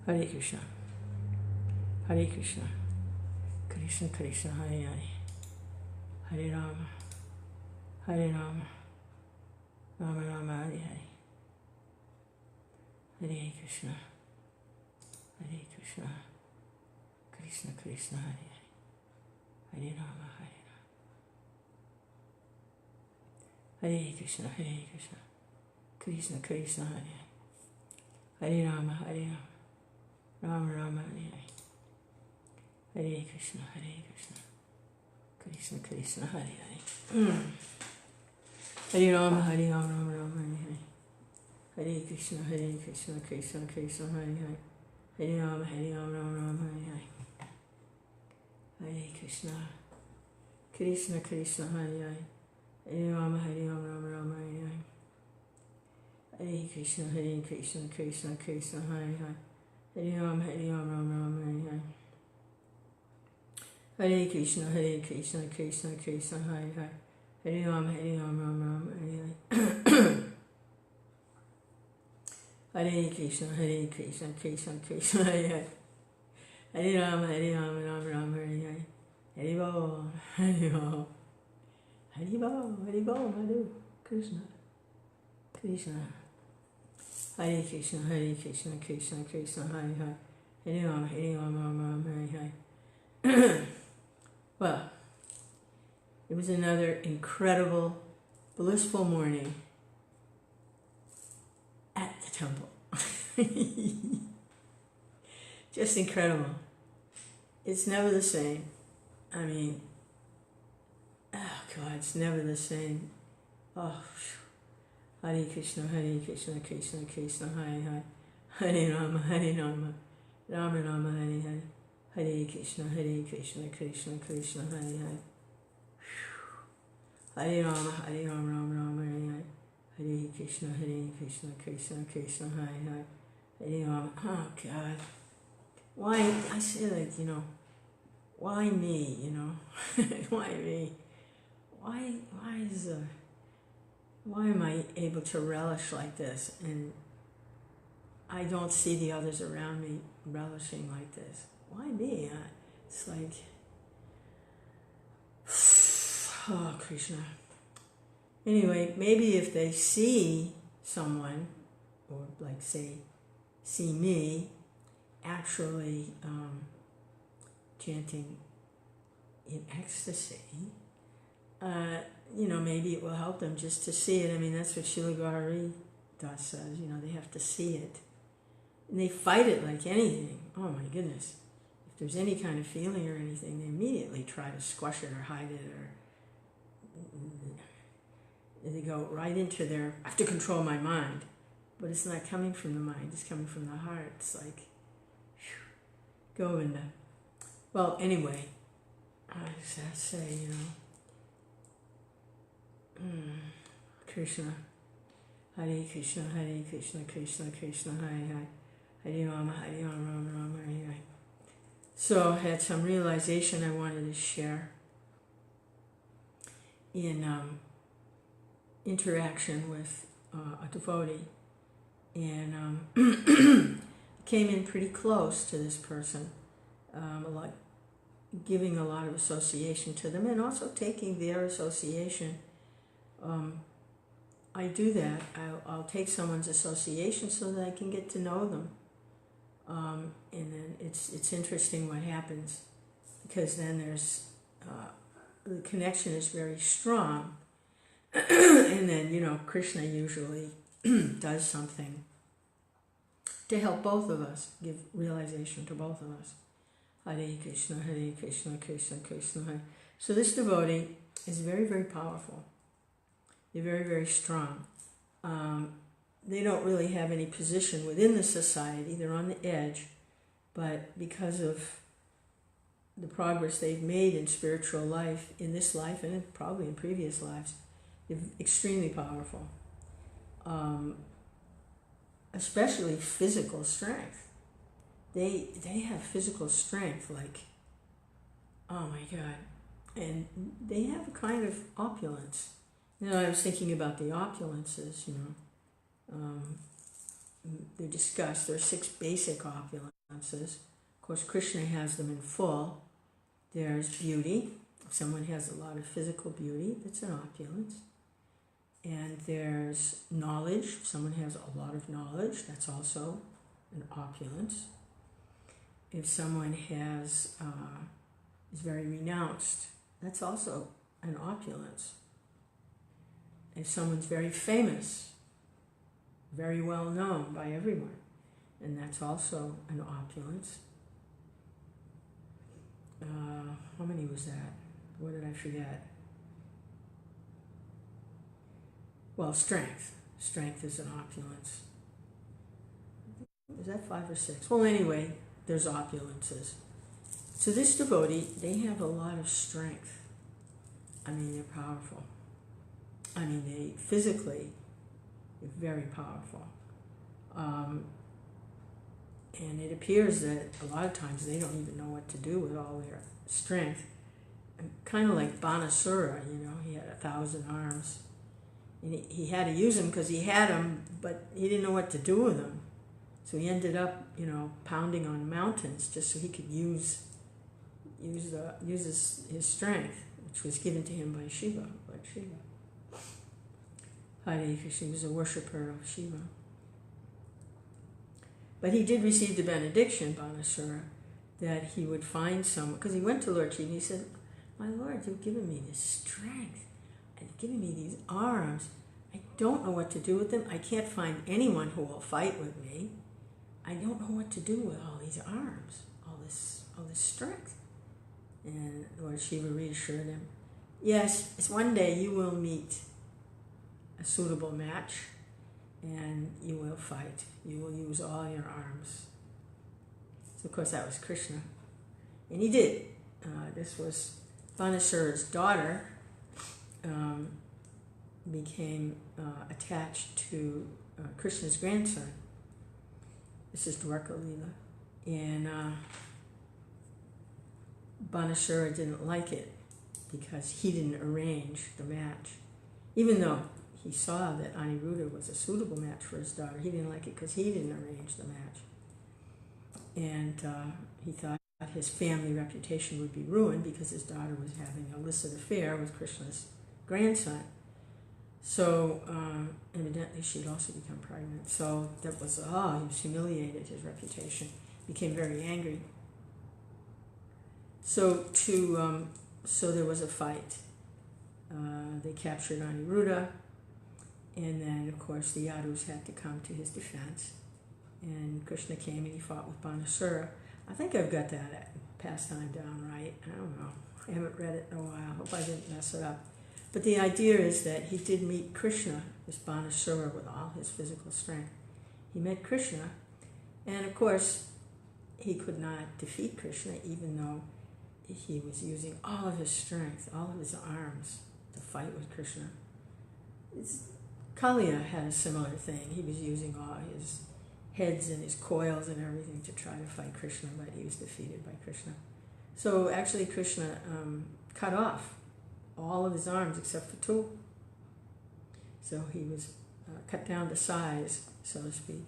Hare Krishna. Hare Krishna. Krishna Krishna Hare Hare. Hare Rama. Hare Rama. Rama Rama Hare Hare. Hare Krishna. Hare Krishna. Krishna Krishna Hare Hare. Hare Rama. Hare Rama. Hare Krishna. Hare Krishna. Krishna Krishna Hare Hare. Hare Rama. Hare Rama. Rama Rama Hare Hare. Hare Krishna. Hare Krishna. Krishna Krishna Hare Hare. Hare Rama. Hare Rama. Rama Rama Hare Hare. Hare Krishna. Hare Krishna. Krishna Krishna Hare Hare. Hare Rama. Hare Rama. Rama Rama Hare Hare. Hare Krishna. Krishna Krishna Hare Hare. Hare Rama. Hare Rama. Rama Rama Hare Hare. Hare Krishna. Hare Krishna. Krishna Krishna Hare Hare. Hare Rama. Hare Rama. Rama Rama Hare Hare. Hare Krishna. Hare Krishna. Krishna Krishna Hare Hare. Hare Rama. Hare Rama. Rama Rama Hare Hare. Hare Krishna. Hare Krishna. Krishna Krishna Hare Hare. Hare Rama. Hare Rama. Rama Rama Hare Hare. Hare Bo. Hare Bo. Hare Bo. Hare Bo. Hare Krishna. Krishna. Hare Krishna. Hare Krishna. Krishna Krishna Hare Hare. Hare Rama. Hare Rama. Rama Rama Hare Hare. Well, it was another incredible, blissful morning at the temple. Just incredible. It's never the same. I mean, oh God, it's never the same. Oh, Hare Krishna, Hare Krishna, Krishna Krishna, Hare Hare. Hare Rama, Hare Rama, Rama Rama, Hare Hare. Hare Krishna, Hare Krishna, Krishna Krishna, Hare Hare. Hare Rama, Hare Rama, Rama Rama, Hare Hare. Hare Krishna, Krishna Krishna, Hare Hare. Hare Rama. Oh God, why? I say, like, why me? Why me? Why am I able to relish like this, and I don't see the others around me relishing like this? Why me? It's like, oh, Krishna. Anyway, maybe if they see someone, or like say, see me actually chanting in ecstasy, maybe it will help them just to see it. I mean, that's what Srila Gauri Das says, they have to see it. And they fight it like anything. Oh my goodness. If there's any kind of feeling or anything, they immediately try to squash it or hide it, or they go right into their, I have to control my mind. But it's not coming from the mind, it's coming from the heart. It's like, Govinda. Well, anyway, I just have to say, Krishna, Hare Krishna, Hare Krishna, Krishna Krishna, Hare Hare. Hare Rama, Hare Rama, Rama Rama, Hare Hare. So I had some realization I wanted to share in interaction with a devotee, and came in pretty close to this person, giving a lot of association to them, and also taking their association. I do that. I'll take someone's association so that I can get to know them. And then it's interesting what happens, because then there's the connection is very strong, and then Krishna usually does something to help both of us, give realization to both of us. Hare Krishna, Hare Krishna, Krishna Krishna, Hare. So this devotee is very, very powerful. They're very, very strong. They don't really have any position within the society. They're on the edge, but because of the progress they've made in spiritual life, in this life and probably in previous lives, they're extremely powerful. Especially physical strength. They have physical strength, like, oh my God. And they have a kind of opulence. I was thinking about the opulences, they're discussed. There are 6 basic opulences. Of course, Krishna has them in full. There's beauty. If someone has a lot of physical beauty, that's an opulence. And there's knowledge. If someone has a lot of knowledge, that's also an opulence. If someone has is very renounced, that's also an opulence. If someone's very famous, very well known by everyone, and that's also an opulence. How many was that? What did I forget? Well, strength. Strength is an opulence. Is that 5 or 6? Well, anyway, there's opulences. So this devotee, they have a lot of strength. I mean, they're powerful. I mean, they physically, they're very powerful. And it appears that a lot of times they don't even know what to do with all their strength. And kind of like Banasura, he had 1,000 arms. And he had to use them because he had them, but he didn't know what to do with them. So he ended up, pounding on mountains just so he could use his strength, which was given to him by Shiva, Lord Shiva. Hare Krishna, he was a worshipper of Shiva. But he did receive the benediction, Banasura, that he would find someone, because he went to Lord Shiva and he said, "My Lord, you've given me this strength, and you've given me these arms. I don't know what to do with them. I can't find anyone who will fight with me. I don't know what to do with all these arms, all this strength." And Lord Shiva reassured him, "Yes, it's one day you will meet a suitable match, and you will fight. You will use all your arms." So, of course, that was Krishna. And he did. This was Banasura's daughter, became attached to Krishna's grandson. This is Dwarka Leela. And Banasura didn't like it because he didn't arrange the match. Even though he saw that Aniruddha was a suitable match for his daughter, he didn't like it because he didn't arrange the match. And he thought his family reputation would be ruined because his daughter was having an illicit affair with Krishna's grandson. So evidently she'd also become pregnant. So that was, he was humiliated, his reputation, became very angry. So there was a fight. They captured Aniruddha, and then of course the Yadus had to come to his defense. And Krishna came and he fought with Banasura. I think I've got that pastime down right. I don't know. I haven't read it in a while. I hope I didn't mess it up. But the idea is that he did meet Krishna, this Banasura, with all his physical strength. He met Krishna, and of course, he could not defeat Krishna, even though he was using all of his strength, all of his arms, to fight with Krishna. Kaliya had a similar thing. He was using all his heads and his coils and everything to try to fight Krishna, but he was defeated by Krishna. So actually Krishna cut off all of his arms except for 2. So he was cut down to size, so to speak.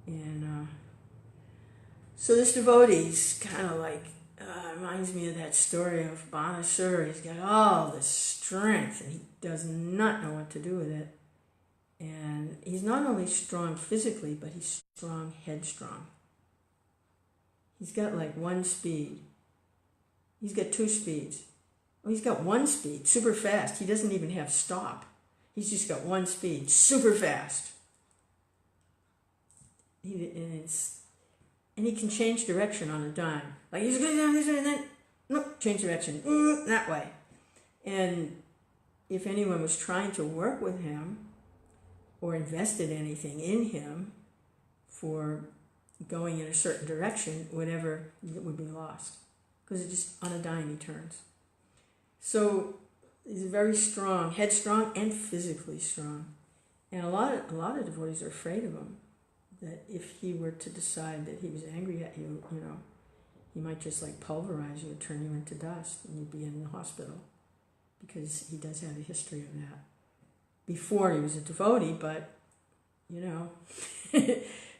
And so this devotee's kind of like, reminds me of that story of Banasura. He's got all this strength and he does not know what to do with it. And he's not only strong physically, but he's strong headstrong. He's got like 1 speed. He's got 2 speeds. Oh, he's got 1 speed, super fast. He doesn't even have stop. He's just got 1 speed, super fast. And he can change direction on a dime. Like he's going down this way and then, nope, change direction, that way. And if anyone was trying to work with him or invested anything in him for going in a certain direction, whatever, it would be lost. Because it's just on a dime he turns. So he's very strong, headstrong and physically strong. And a lot of devotees are afraid of him. That if he were to decide that he was angry at you, he might just like pulverize you and turn you into dust and you'd be in the hospital. Because he does have a history of that. Before he was a devotee, but you know,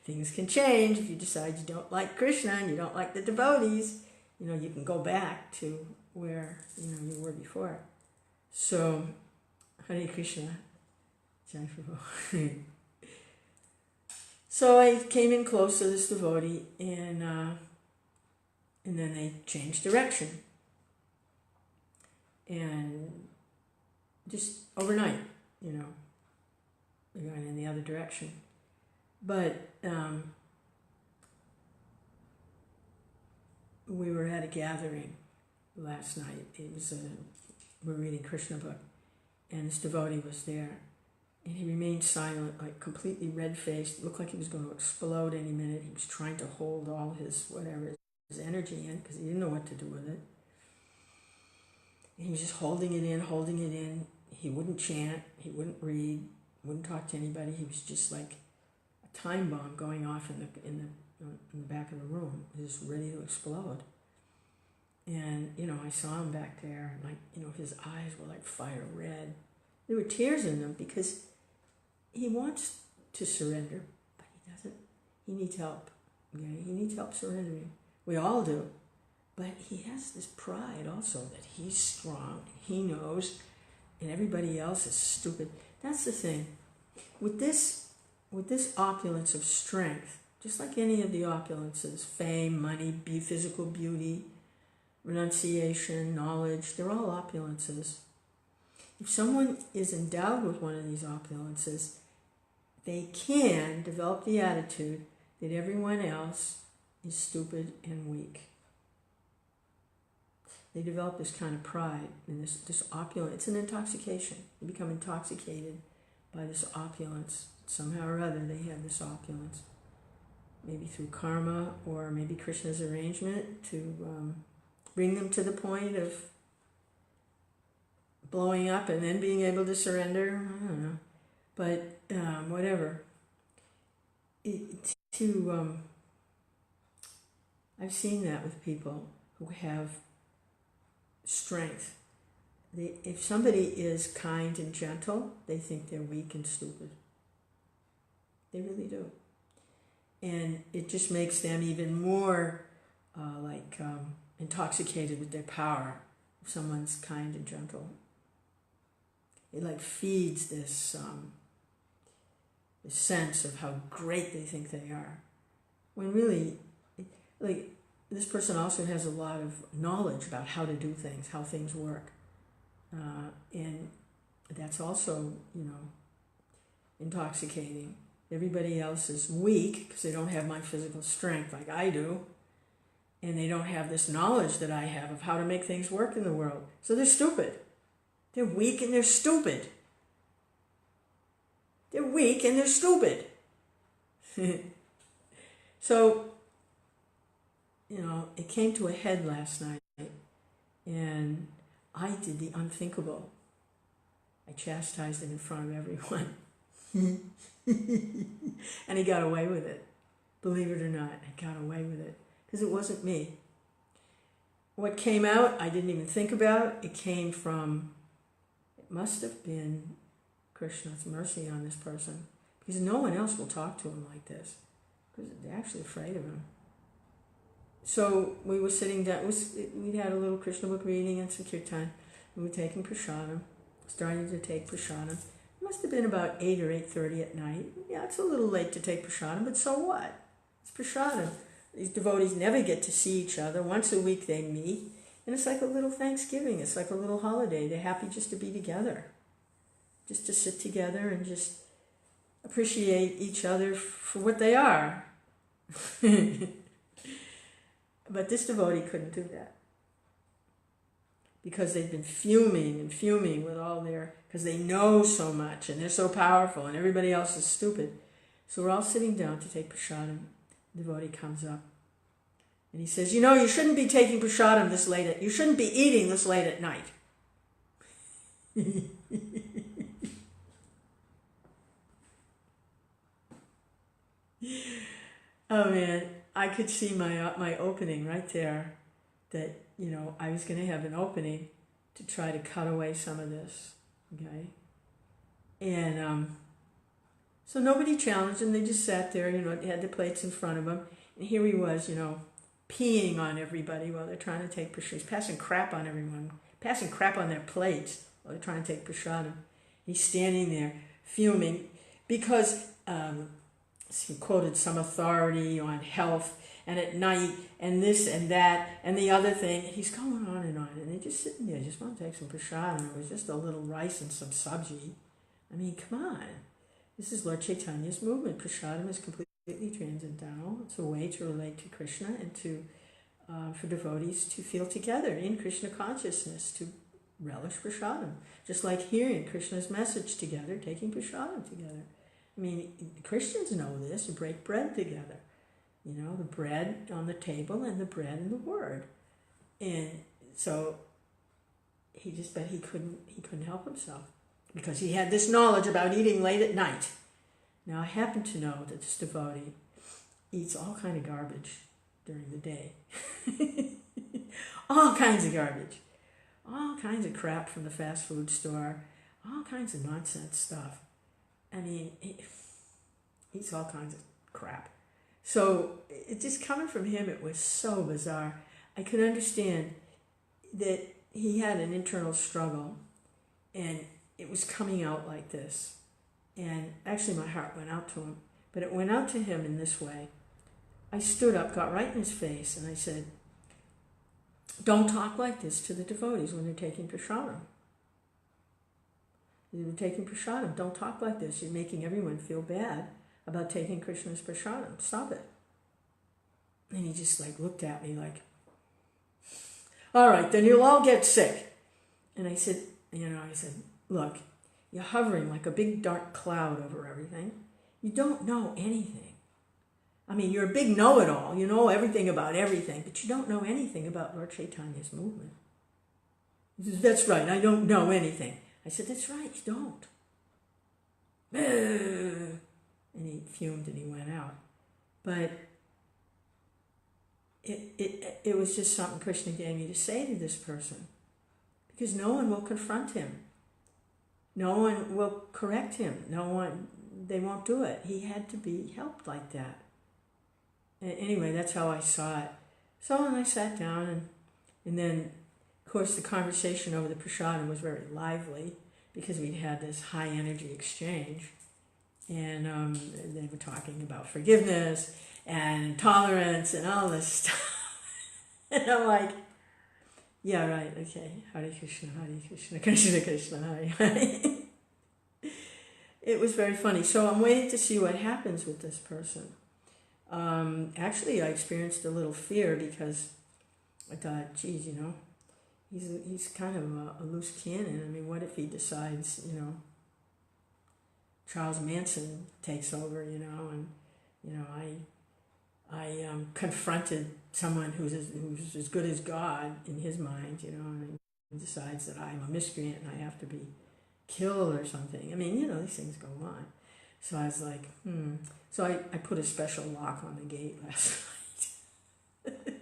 things can change. If you decide you don't like Krishna and you don't like the devotees, you know, you can go back to where, you know, you were before. So, Hare Krishna. Jai Prabhu. So I came in close to this devotee, and then they changed direction. And just overnight, you know, they're going in the other direction. But we were at a gathering last night. It was we were reading Krishna book, and this devotee was there, and he remained silent, like completely red-faced. Looked like he was going to explode any minute. He was trying to hold all his whatever his energy in because he didn't know what to do with it. And he was just holding it in, holding it in. He wouldn't chant. He wouldn't read. Wouldn't talk to anybody. He was just like a time bomb going off in the back of the room, just ready to explode. And, you know, I saw him back there, and, like, you know, his eyes were like fire red. There were tears in them because he wants to surrender, but he doesn't. He needs help. Okay? He needs help surrendering. We all do. But he has this pride also that he's strong, and he knows, and everybody else is stupid. That's the thing. With this opulence of strength, just like any of the opulences, fame, money, physical beauty, renunciation, knowledge, they're all opulences. If someone is endowed with one of these opulences, they can develop the attitude that everyone else is stupid and weak. They develop this kind of pride and this opulence. It's an intoxication. You become intoxicated by this opulence. Somehow or other, they have this opulence. Maybe through karma, or maybe Krishna's arrangement to bring them to the point of blowing up and then being able to surrender. I don't know. But whatever. I've seen that with people who have strength. If somebody is kind and gentle, they think they're weak and stupid. They really do. And it just makes them even more intoxicated with their power. If someone's kind and gentle, it like feeds this sense of how great they think they are. When really, like, this person also has a lot of knowledge about how to do things, how things work. And that's also, you know, intoxicating. Everybody else is weak because they don't have my physical strength like I do. And they don't have this knowledge that I have of how to make things work in the world. So they're stupid. They're weak and they're stupid. They're weak and they're stupid. So, you know, it came to a head last night, and I did the unthinkable. I chastised him in front of everyone. And he got away with it. Believe it or not, I got away with it. Because it wasn't me. What came out, I didn't even think about. It came from, it must have been Krishna's mercy on this person. Because no one else will talk to him like this. Because they're actually afraid of him. So we were sitting down, we had a little Krishna book reading and some kirtan. We were taking prasadam, starting to take prasadam. It must have been about 8 or 8:30 at night. Yeah, it's a little late to take prasadam, but so what? It's prasadam. These devotees never get to see each other. Once a week they meet, and it's like a little Thanksgiving. It's like a little holiday. They're happy just to be together, just to sit together and just appreciate each other for what they are. But this devotee couldn't do that because they've been fuming and fuming with all their, because they know so much and they're so powerful and everybody else is stupid. So we're all sitting down to take prasadam. The devotee comes up and he says, you know, you shouldn't be taking prasadam this late, you shouldn't be eating this late at night. Oh man, I could see my opening right there, that, you know, I was going to have an opening to try to cut away some of this, okay? And So nobody challenged him. They just sat there, they had the plates in front of them. And here he was, peeing on everybody while they're trying to take prashadam. He's passing crap on everyone, passing crap on their plates while they're trying to take prashadam. He's standing there fuming because he quoted some authority on health and at night and this and that and the other thing. He's going on. And they're just sitting there, just want to take some prashadam. It was just a little rice and some sabji. I mean, come on. This is Lord Chaitanya's movement. Prashadam is completely transcendental. It's a way to relate to Krishna and to for devotees to feel together in Krishna consciousness, to relish prashadam. Just like hearing Krishna's message together, taking prashadam together. I mean, Christians know this. You break bread together. The bread on the table and the bread in the Word. And so he couldn't help himself because he had this knowledge about eating late at night. Now I happen to know that this devotee eats all kind of garbage during the day. All kinds of garbage. All kinds of crap from the fast food store. All kinds of nonsense stuff. I mean, he eats all kinds of crap. So it just coming from him, it was so bizarre. I could understand that he had an internal struggle and it was coming out like this. And actually my heart went out to him, but it went out to him in this way. I stood up, got right in his face, and I said, don't talk like this to the devotees when they're taking prashadam. You're taking prashadam. Don't talk like this. You're making everyone feel bad about taking Krishna's prashadam. Stop it. And he just looked at me like, all right, then you'll all get sick. And I said, look, you're hovering like a big dark cloud over everything. You don't know anything. I mean, you're a big know-it-all. You know everything about everything, but you don't know anything about Lord Chaitanya's movement. He said, that's right, I don't know anything. I said, that's right, you don't. And he fumed and he went out. But it was just something Krishna gave me to say to this person. Because no one will confront him. No one will correct him. They won't do it. He had to be helped like that. Anyway, that's how I saw it. So when I sat down, and then, of course, the conversation over the prashadam was very lively because we'd had this high energy exchange. And they were talking about forgiveness and tolerance and all this stuff. And I'm like, yeah, right, okay. Hare Krishna, Krishna Krishna, Hare Hare. It was very funny. So I'm waiting to see what happens with this person. Actually, I experienced a little fear because I thought, geez, he's kind of a loose cannon. I mean, what if he decides, Charles Manson takes over, and, I confronted someone who's as good as God in his mind, and he decides that I'm a miscreant and I have to be killed or something. I mean, these things go on. So I was like, So I put a special lock on the gate last night.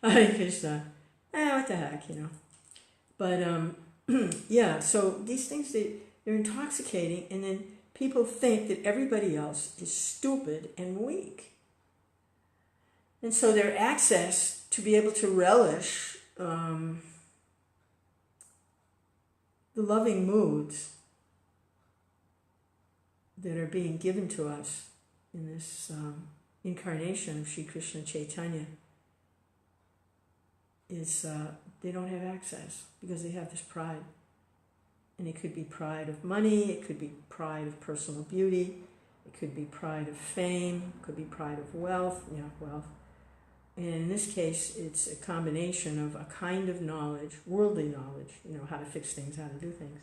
Hare Krishna. What the heck, But, yeah, so these things, they're intoxicating, and then people think that everybody else is stupid and weak. And so their access to be able to relish the loving moods that are being given to us in this incarnation of Sri Krishna Chaitanya is they don't have access because they have this pride. And it could be pride of money, it could be pride of personal beauty, it could be pride of fame, it could be pride of wealth, wealth. And in this case, it's a combination of a kind of knowledge, worldly knowledge, how to fix things, how to do things,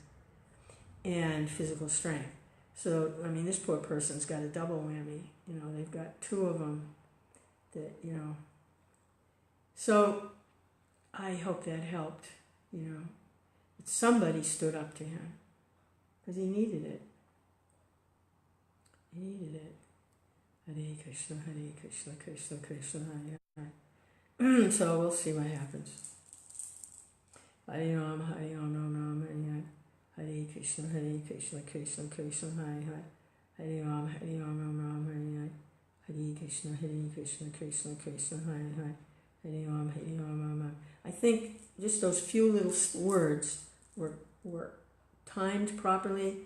and physical strength. So, I mean, this poor person's got a double whammy. They've got two of them that, So, I hope that helped, that somebody stood up to him because he needed it. He needed it. Hare Krishna, Krishna Krishna, Hare Hare. So we'll see what happens. Hare Ram, Ram Ram, Hare Hare. Hare Krishna, Krishna Krishna, Hare Hare. Hare Ram, Hare Ram, Ram Ram, Hare Hare. Hare Krishna, Krishna Krishna, Hare Hare. Hare Ram, Ram Ram. I think just those few little words were timed properly,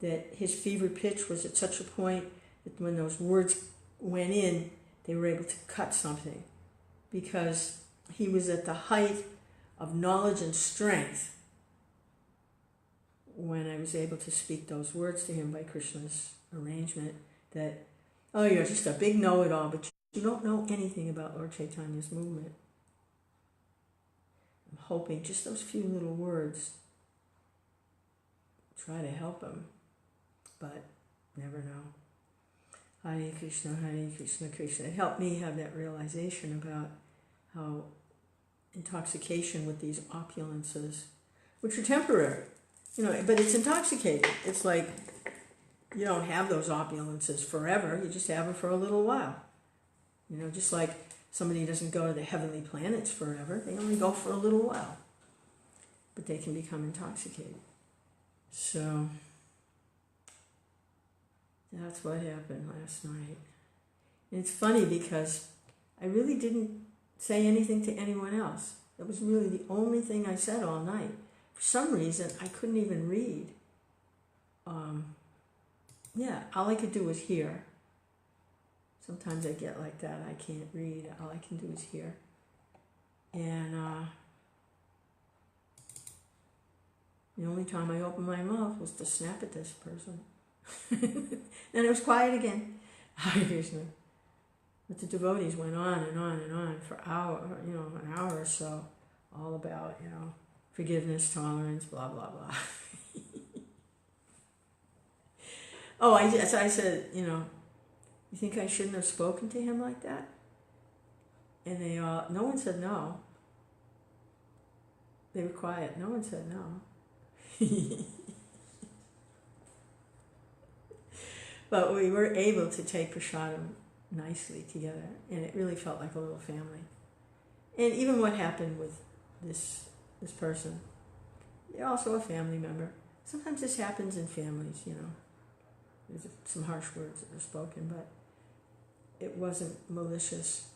that his fever pitch was at such a point that when those words went in, they were able to cut something, because he was at the height of knowledge and strength when I was able to speak those words to him by Krishna's arrangement, that, oh, you're just a big know-it-all, but you don't know anything about Lord Chaitanya's movement. I'm hoping just those few little words try to help him, but never know. Hare Krishna, Krishna. It helped me have that realization about how intoxication with these opulences, which are temporary, but it's intoxicating. It's like you don't have those opulences forever. You just have them for a little while. Just like somebody doesn't go to the heavenly planets forever. They only go for a little while. But they can become intoxicated. So that's what happened last night. And it's funny because I really didn't say anything to anyone else. That was really the only thing I said all night. For some reason, I couldn't even read. All I could do was hear. Sometimes I get like that. I can't read. All I can do is hear. And the only time I opened my mouth was to snap at this person. Then it was quiet again. Hare Krishna. But the devotees went on and on and on for an hour or so, all about, forgiveness, tolerance, blah, blah, blah. I said, you think I shouldn't have spoken to him like that? And no one said no. They were quiet. No one said no. But we were able to take prasadam nicely together, and it really felt like a little family. And even what happened with this person, they're also a family member. Sometimes this happens in families, There's some harsh words that are spoken, but it wasn't malicious.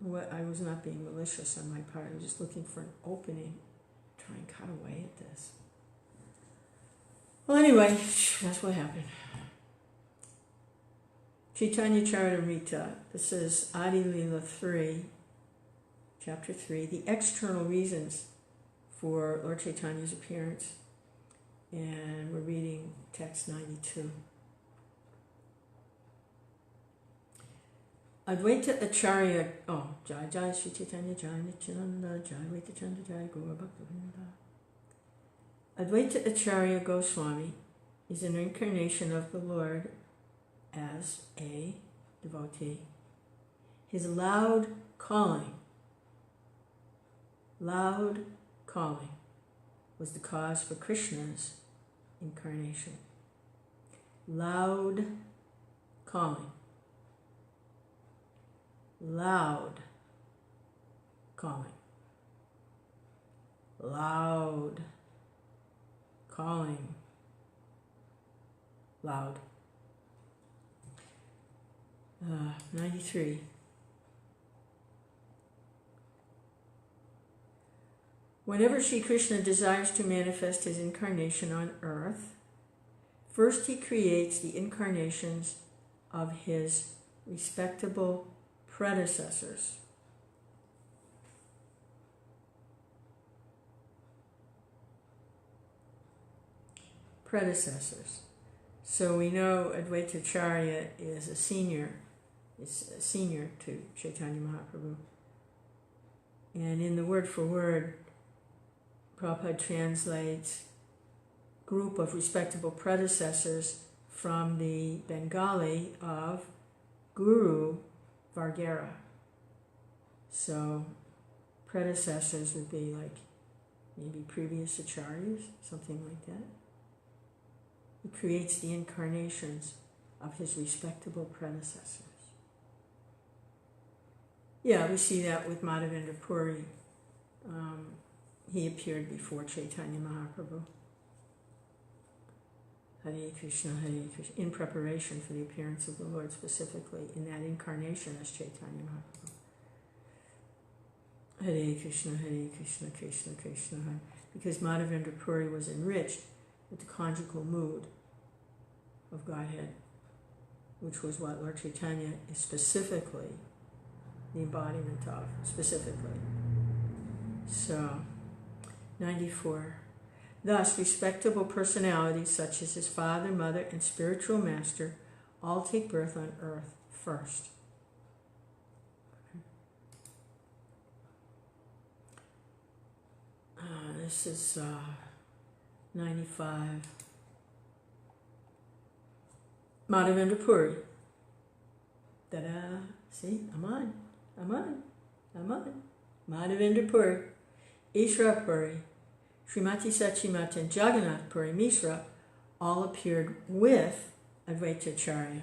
I was not being malicious on my part. I was just looking for an opening, try and cut away at this. Well, anyway, that's what happened. Chaitanya Charitamrita, this is Adi Leela 3, chapter 3, the external reasons for Lord Chaitanya's appearance. And we're reading text 92. Advaita Acharya, Jai Jai Shri Chaitanya Jai Nityananda Jai Advaita Chanda Jai Gaura Bhaktivinoda. Advaita Acharya Goswami is an incarnation of the Lord as a devotee. His loud calling was the cause for Krishna's incarnation. Loud calling. Loud calling. Loud calling. Loud. 93. Whenever Sri Krishna desires to manifest his incarnation on earth, first he creates the incarnations of his respectable predecessors. So we know Advaita Acharya is a senior to Chaitanya Mahaprabhu. And in the word for word, Prabhupada translates group of respectable predecessors from the Bengali of Guru Vargara. So predecessors would be like maybe previous acharyas, something like that. He creates the incarnations of his respectable predecessors. Yeah, we see that with Madhavendra Puri. He appeared before Chaitanya Mahaprabhu. Hare Krishna, in preparation for the appearance of the Lord, specifically in that incarnation as Chaitanya Mahaprabhu. Hare Krishna, Krishna Krishna, Hare. Because Madhavendra Puri was enriched with the conjugal mood of Godhead, which was what Lord Chaitanya is specifically the embodiment of, specifically. So, 94. Thus, respectable personalities such as his father, mother, and spiritual master all take birth on earth first. This is 95. Madhavendra Puri. Ta-da! See, I'm on. Madhavendra Puri, Ishra Puri, Srimati Sachimata, and Jagannath Puri Mishra all appeared with Advaita Acharya.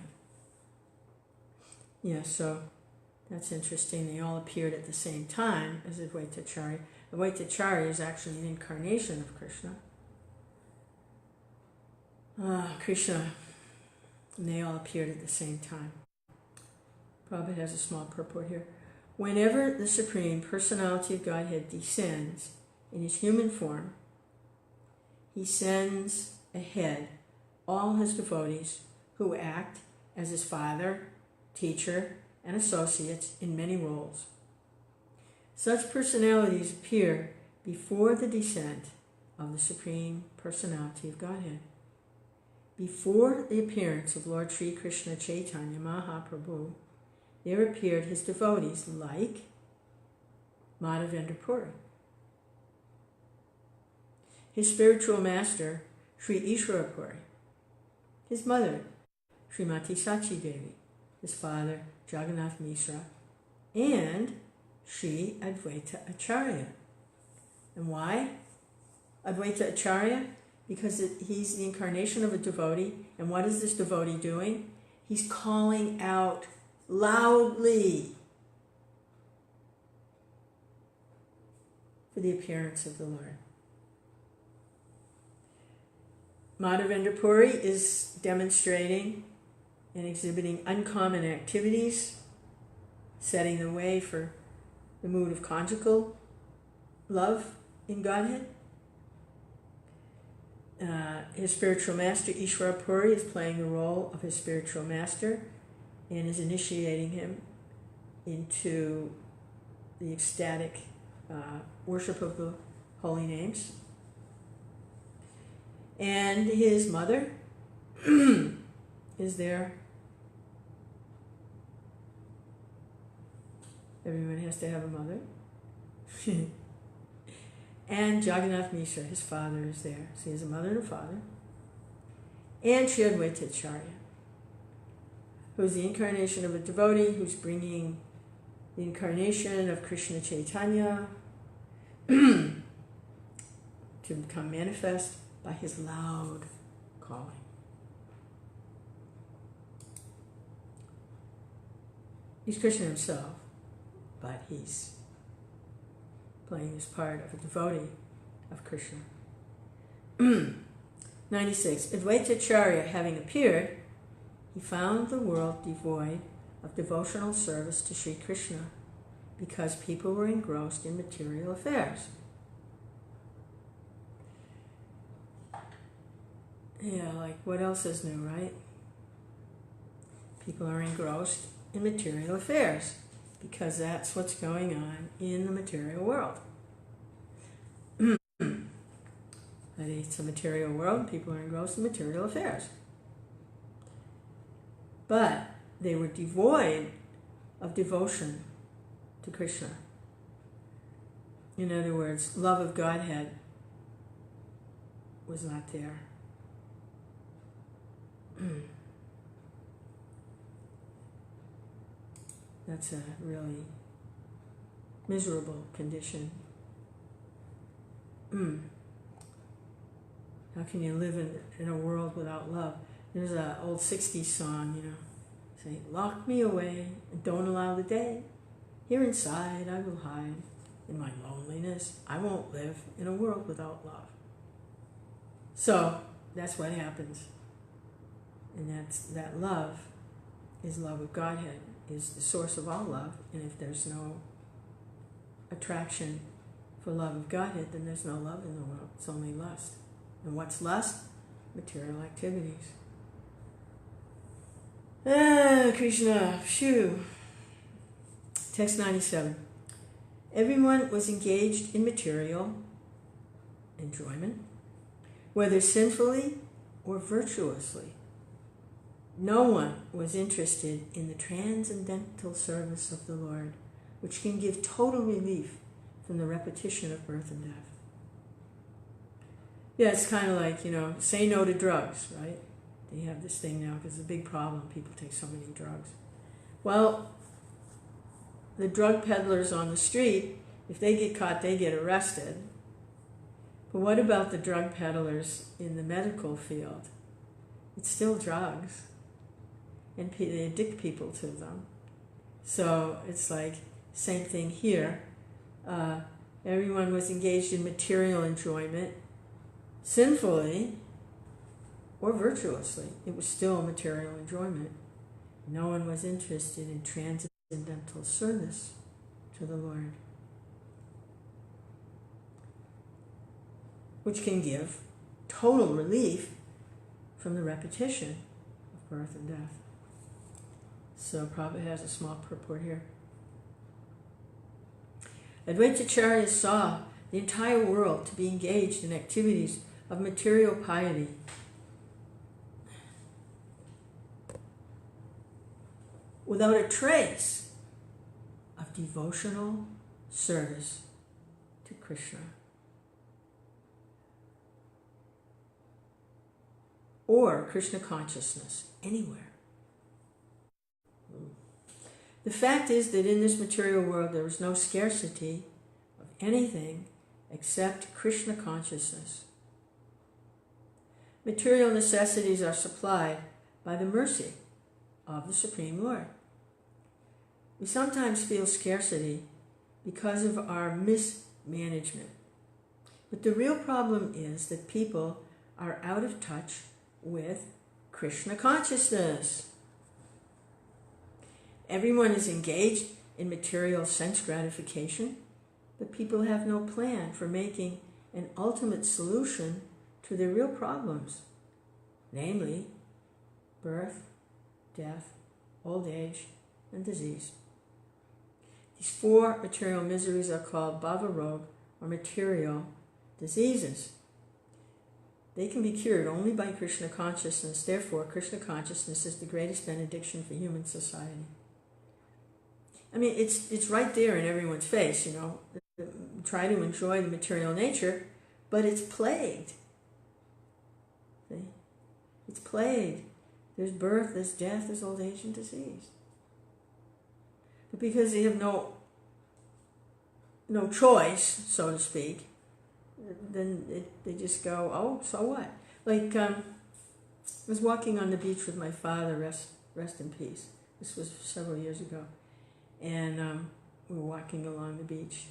Yeah, so that's interesting. They all appeared at the same time as Advaita Acharya. Advaita Acharya is actually the incarnation of Krishna. Krishna, and they all appeared at the same time. Prabhupada has a small purport here. Whenever the Supreme Personality of Godhead descends in his human form, he sends ahead all his devotees who act as his father, teacher, and associates in many roles. Such personalities appear before the descent of the Supreme Personality of Godhead. Before the appearance of Lord Sri Krishna Chaitanya Mahaprabhu, there appeared his devotees like Madhavendra Puri. His spiritual master, Sri Ishwara Puri. His mother, Srimati Sachi Devi. His father, Jagannath Mishra. And Sri Advaita Acharya. And why Advaita Acharya? Because he's the incarnation of a devotee. And what is this devotee doing? He's calling out loudly for the appearance of the Lord. Madhavendra Puri is demonstrating and exhibiting uncommon activities, setting the way for the mood of conjugal love in Godhead. His spiritual master, Ishwara Puri, is playing the role of his spiritual master and is initiating him into the ecstatic worship of the holy names. And his mother is there. Everyone has to have a mother. And Jagannath Mishra, his father, is there. So he has a mother and a father. And Sri Advaita Acharya, who's the incarnation of a devotee, who's bringing the incarnation of Krishna Chaitanya to become manifest by his loud calling. He's Krishna himself, but he's playing this part of a devotee of Krishna. 96. Advaita Acharya having appeared, he found the world devoid of devotional service to Sri Krishna because people were engrossed in material affairs. Yeah, like what else is new, right? People are engrossed in material affairs because that's what's going on in the material world. It's a material world, people are engrossed in material affairs. But they were devoid of devotion to Krishna. In other words, love of Godhead was not there. That's a really miserable condition. How can you live in a world without love? There's an old 60s song, saying, lock me away and don't allow the day. Here inside I will hide. In my loneliness, I won't live in a world without love. So, that's what happens. And that love is love of Godhead, is the source of all love. And if there's no attraction for love of Godhead, then there's no love in the world. It's only lust. And what's lust? Material activities. Krishna, phew. Text 97. Everyone was engaged in material enjoyment, whether sinfully or virtuously. No one was interested in the transcendental service of the Lord, which can give total relief from the repetition of birth and death. Yeah, it's kind of like, say no to drugs, right? They have this thing now because it's a big problem. People take so many drugs. Well, the drug peddlers on the street, if they get caught, they get arrested. But what about the drug peddlers in the medical field? It's still drugs. And they addict people to them. So it's like, same thing here. Everyone was engaged in material enjoyment, sinfully or virtuously. It was still material enjoyment. No one was interested in transcendental service to the Lord, which can give total relief from the repetition of birth and death. So Prabhupada has a small purport here. Advaitacharya saw the entire world to be engaged in activities of material piety. Without a trace of devotional service to Krishna, or Krishna consciousness anywhere. The fact is that in this material world there is no scarcity of anything except Krishna consciousness. Material necessities are supplied by the mercy of the Supreme Lord. We sometimes feel scarcity because of our mismanagement. But the real problem is that people are out of touch with Krishna consciousness. Everyone is engaged in material sense gratification, but people have no plan for making an ultimate solution to their real problems, namely birth, death, old age, and disease. These four material miseries are called bhavarog, or material diseases. They can be cured only by Krishna consciousness. Therefore, Krishna consciousness is the greatest benediction for human society. I mean, it's right there in everyone's face, Try to enjoy the material nature, but it's plagued. See? It's plagued. There's birth, there's death, there's old age and disease. But because they have no choice, so to speak, then they just go, oh, so what? Like, I was walking on the beach with my father, rest in peace. This was several years ago. And we were walking along the beach.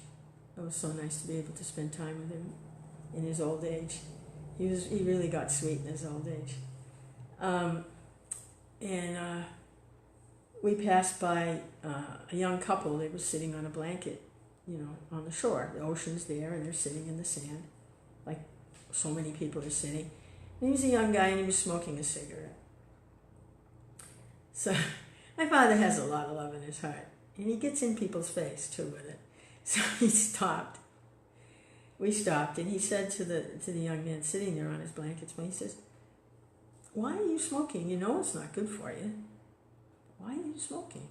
It was so nice to be able to spend time with him in his old age. He really got sweet in his old age. We passed by a young couple. They were sitting on a blanket, on the shore. The ocean's there, and they're sitting in the sand, like so many people are sitting. And he was a young guy, and he was smoking a cigarette. So my father has a lot of love in his heart, and he gets in people's face too with it. So he stopped. We stopped, and he said to the young man sitting there on his blankets, he says, "Why are you smoking? You know it's not good for you. Why are you smoking?"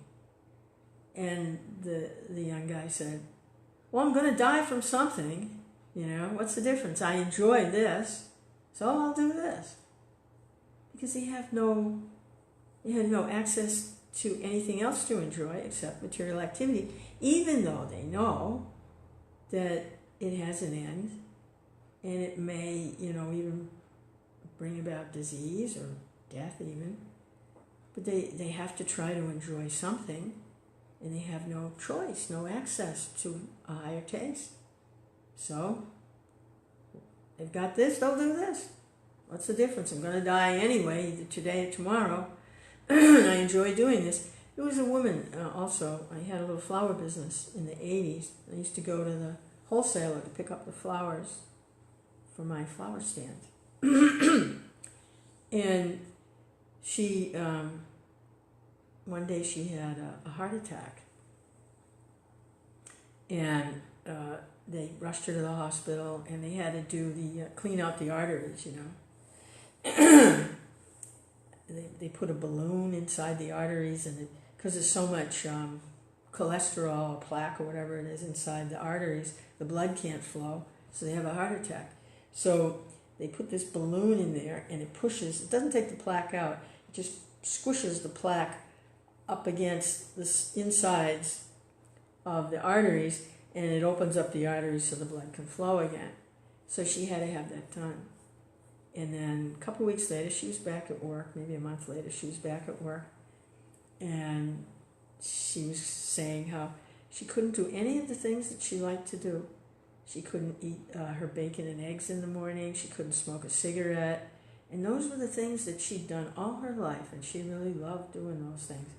And the young guy said, "Well, I'm going to die from something. What's the difference? I enjoy this, so I'll do this." Because he had no access to anything else to enjoy except material activity, even though they know that it has an end, and it may, even bring about disease or death even. But they have to try to enjoy something, and they have no choice, no access to a higher taste. So, they've got this, they'll do this. What's the difference? I'm going to die anyway, either today or tomorrow. And I enjoy doing this. There was a woman also. I had a little flower business in the 80s. I used to go to the wholesaler to pick up the flowers for my flower stand. And she, one day she had a heart attack. And they rushed her to the hospital, and they had to do the clean out the arteries, you know. They put a balloon inside the arteries, and because there's so much cholesterol or plaque or whatever it is inside the arteries, the blood can't flow, so they have a heart attack. So they put this balloon in there, and it pushes. It doesn't take the plaque out. It just squishes the plaque up against the insides of the arteries, and it opens up the arteries so the blood can flow again. So she had to have that done. And then a couple of weeks later, she was back at work. Maybe a month later, she was back at work. And she was saying how she couldn't do any of the things that she liked to do. She couldn't eat her bacon and eggs in the morning. She couldn't smoke a cigarette. And those were the things that she'd done all her life. And she really loved doing those things.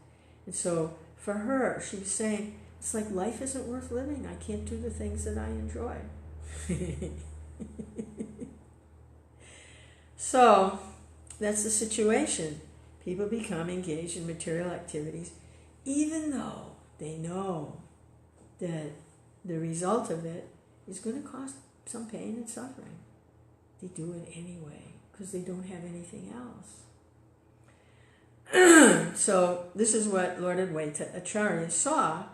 And so for her, she was saying, it's like life isn't worth living. I can't do the things that I enjoy. So that's the situation. People become engaged in material activities even though they know that the result of it is going to cause some pain and suffering. They do it anyway because they don't have anything else. So this is what Lord Advaita Acharya saw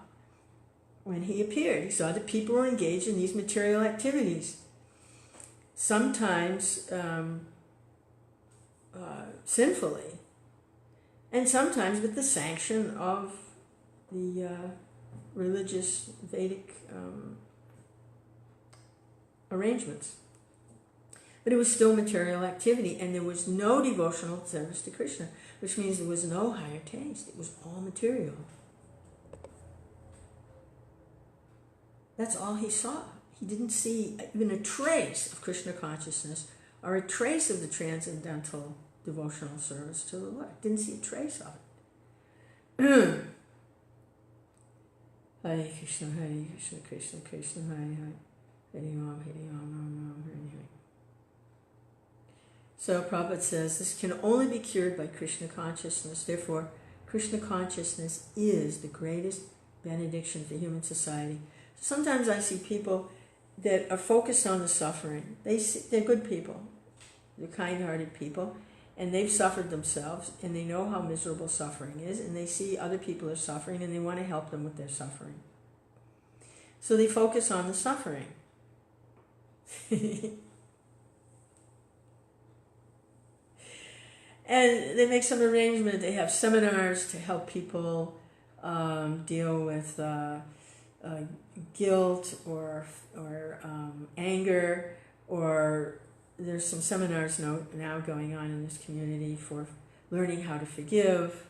when he appeared. He saw that people were engaged in these material activities. Sometimes sinfully, and sometimes with the sanction of the religious Vedic arrangements. But it was still material activity, and there was no devotional service to Krishna, which means there was no higher taste. It was all material. That's all he saw. He didn't see even a trace of Krishna consciousness or a trace of the transcendental devotional service to the Lord. Didn't see a trace of it. Hare Krishna, Krishna Krishna, Hare Hare, Hare Ram, Ram, Hare Hare. So Prabhupada says this can only be cured by Krishna consciousness. Therefore, Krishna consciousness is the greatest benediction for human society. Sometimes I see people that are focused on the suffering. They're good people. They're kind-hearted people. And they've suffered themselves. And they know how miserable suffering is. And they see other people are suffering. And they want to help them with their suffering. So they focus on the suffering. And they make some arrangement. They have seminars to help people deal with guilt or anger, or there's some seminars now going on in this community for learning how to forgive.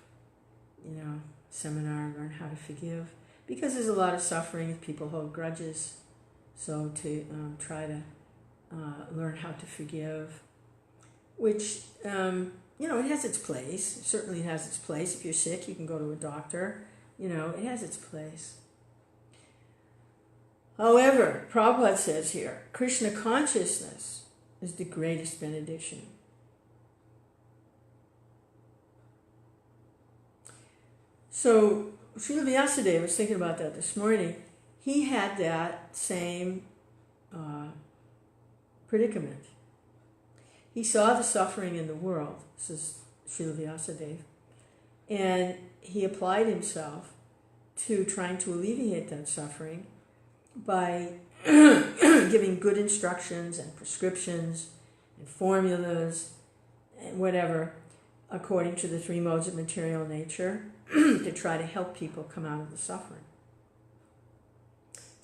Seminar, learn how to forgive, because there's a lot of suffering if people hold grudges. So to try to learn how to forgive, which it has its place. Certainly it has its place. If you're sick, you can go to a doctor. It has its place. However, Prabhupada says here, Krishna consciousness is the greatest benediction. So, Srila Vyasadeva, I was thinking about that this morning, he had that same predicament. He saw the suffering in the world, this is Srila Vyasadeva, and he applied himself to trying to alleviate that suffering by giving good instructions and prescriptions and formulas and whatever according to the three modes of material nature to try to help people come out of the suffering,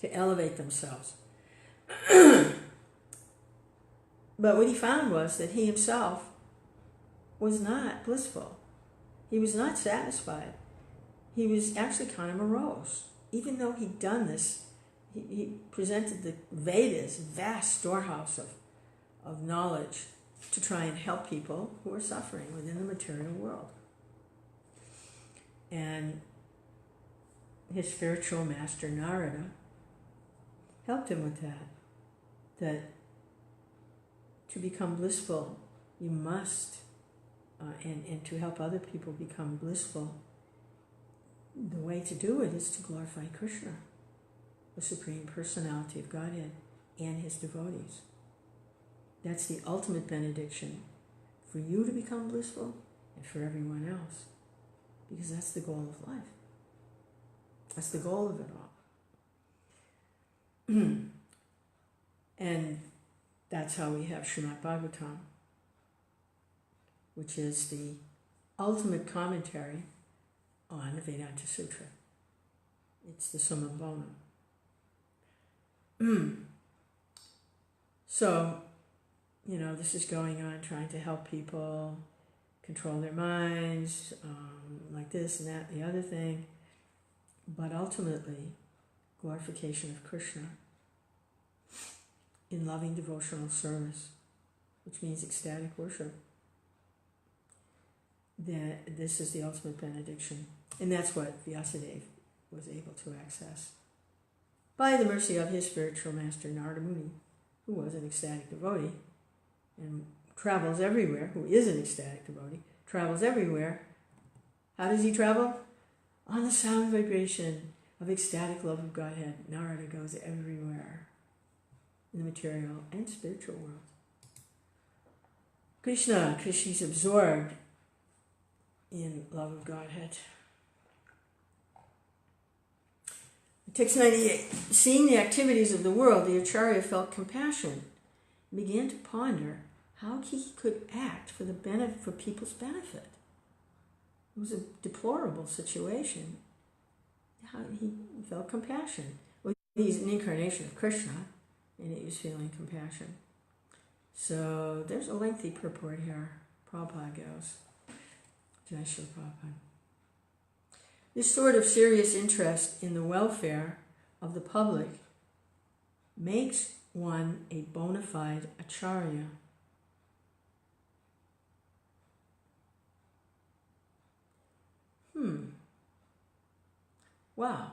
to elevate themselves. But what he found was that he himself was not blissful. He was not satisfied. He was actually kind of morose. Even though he'd done this, he presented the Vedas, vast storehouse of knowledge to try and help people who are suffering within the material world. And his spiritual master Narada helped him with that. That to become blissful, you must, and to help other people become blissful, the way to do it is to glorify Krishna, the Supreme Personality of Godhead, and his devotees. That's the ultimate benediction for you to become blissful and for everyone else, because that's the goal of life. That's the goal of it all. And that's how we have Srimad Bhagavatam, which is the ultimate commentary on the Vedanta Sutra. It's the Summum Bonum. So, this is going on, trying to help people control their minds, like this and that and the other thing, but ultimately, glorification of Krishna in loving devotional service, which means ecstatic worship. That this is the ultimate benediction. And that's what Vyasadeva was able to access by the mercy of his spiritual master Narada Muni, who was an ecstatic devotee and travels everywhere, who is an ecstatic devotee, travels everywhere. How does he travel? On the sound vibration of ecstatic love of Godhead. Narada goes everywhere in the material and spiritual world. Krishna's absorbed in love of Godhead. Text 98. Seeing the activities of the world, the Acharya felt compassion and began to ponder how he could act for people's benefit. It was a deplorable situation. How he felt compassion. Well, he's an incarnation of Krishna, and he was feeling compassion. So there's a lengthy purport here. Prabhupada goes. Jai Srila Prabhupada. This sort of serious interest in the welfare of the public makes one a bona fide acharya. Wow.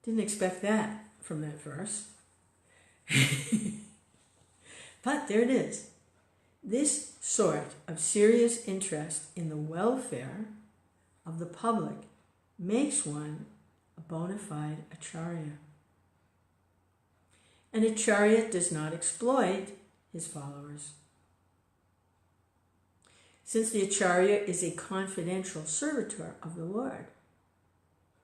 Didn't expect that from that verse. But there it is. This sort of serious interest in the welfare of the public makes one a bona fide acharya. An acharya does not exploit his followers. Since the acharya is a confidential servitor of the Lord,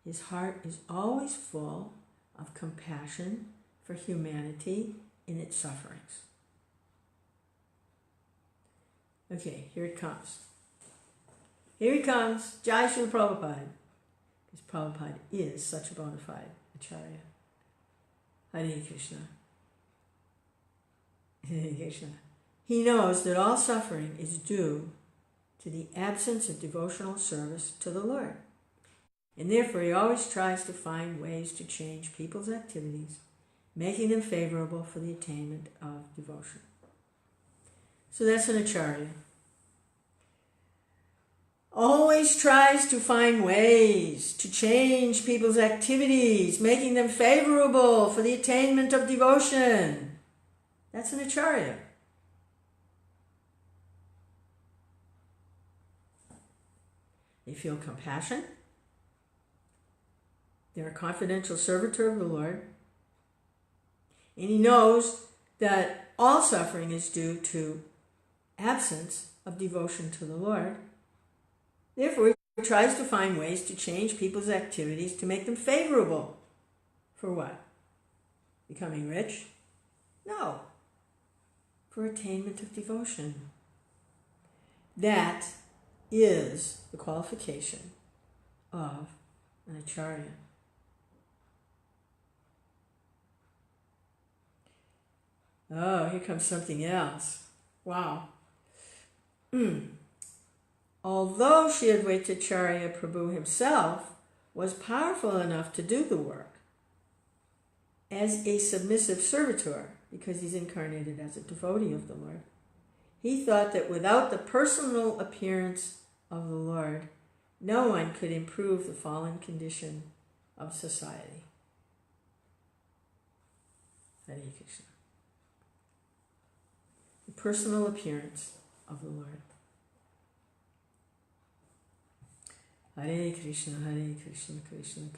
his heart is always full of compassion for humanity in its sufferings. Okay, here it comes. Here he comes, Jai Srila Prabhupada. Because Prabhupada is such a bona fide acharya. Hare Krishna. Hare Krishna. He knows that all suffering is due to the absence of devotional service to the Lord. And therefore he always tries to find ways to change people's activities, making them favorable for the attainment of devotion. So that's an acharya. Always tries to find ways to change people's activities, making them favorable for the attainment of devotion. That's an acharya. They feel compassion. They're a confidential servitor of the Lord. And he knows that all suffering is due to absence of devotion to the Lord. Therefore, he tries to find ways to change people's activities to make them favorable. For what? Becoming rich? No. For attainment of devotion. That is the qualification of an acharya. Oh, here comes something else. Wow. Although Shri Advaita Acharya Prabhu himself was powerful enough to do the work as a submissive servitor, because he's incarnated as a devotee of the Lord, He thought that without the personal appearance of the Lord, no one could improve the fallen condition of society. Hare Krishna. The personal appearance of the Lord. Hare Krishna, Krishna Krishna,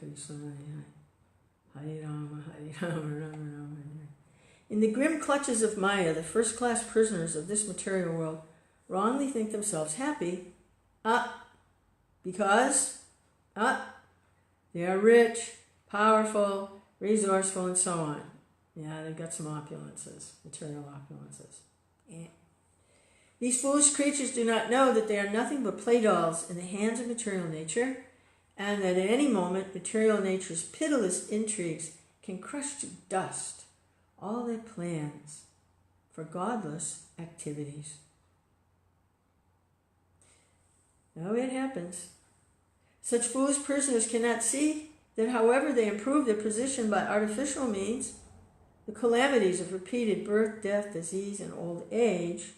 Hare Rama, Rama Rama. In the grim clutches of Maya, the first-class prisoners of this material world wrongly think themselves happy, because they are rich, powerful, resourceful, and so on. Yeah, they've got some opulences, material opulences. These foolish creatures do not know that they are nothing but play dolls in the hands of material nature, and that at any moment material nature's pitiless intrigues can crush to dust all their plans for godless activities. Now it happens. Such foolish prisoners cannot see that however they improve their position by artificial means, the calamities of repeated birth, death, disease, and old age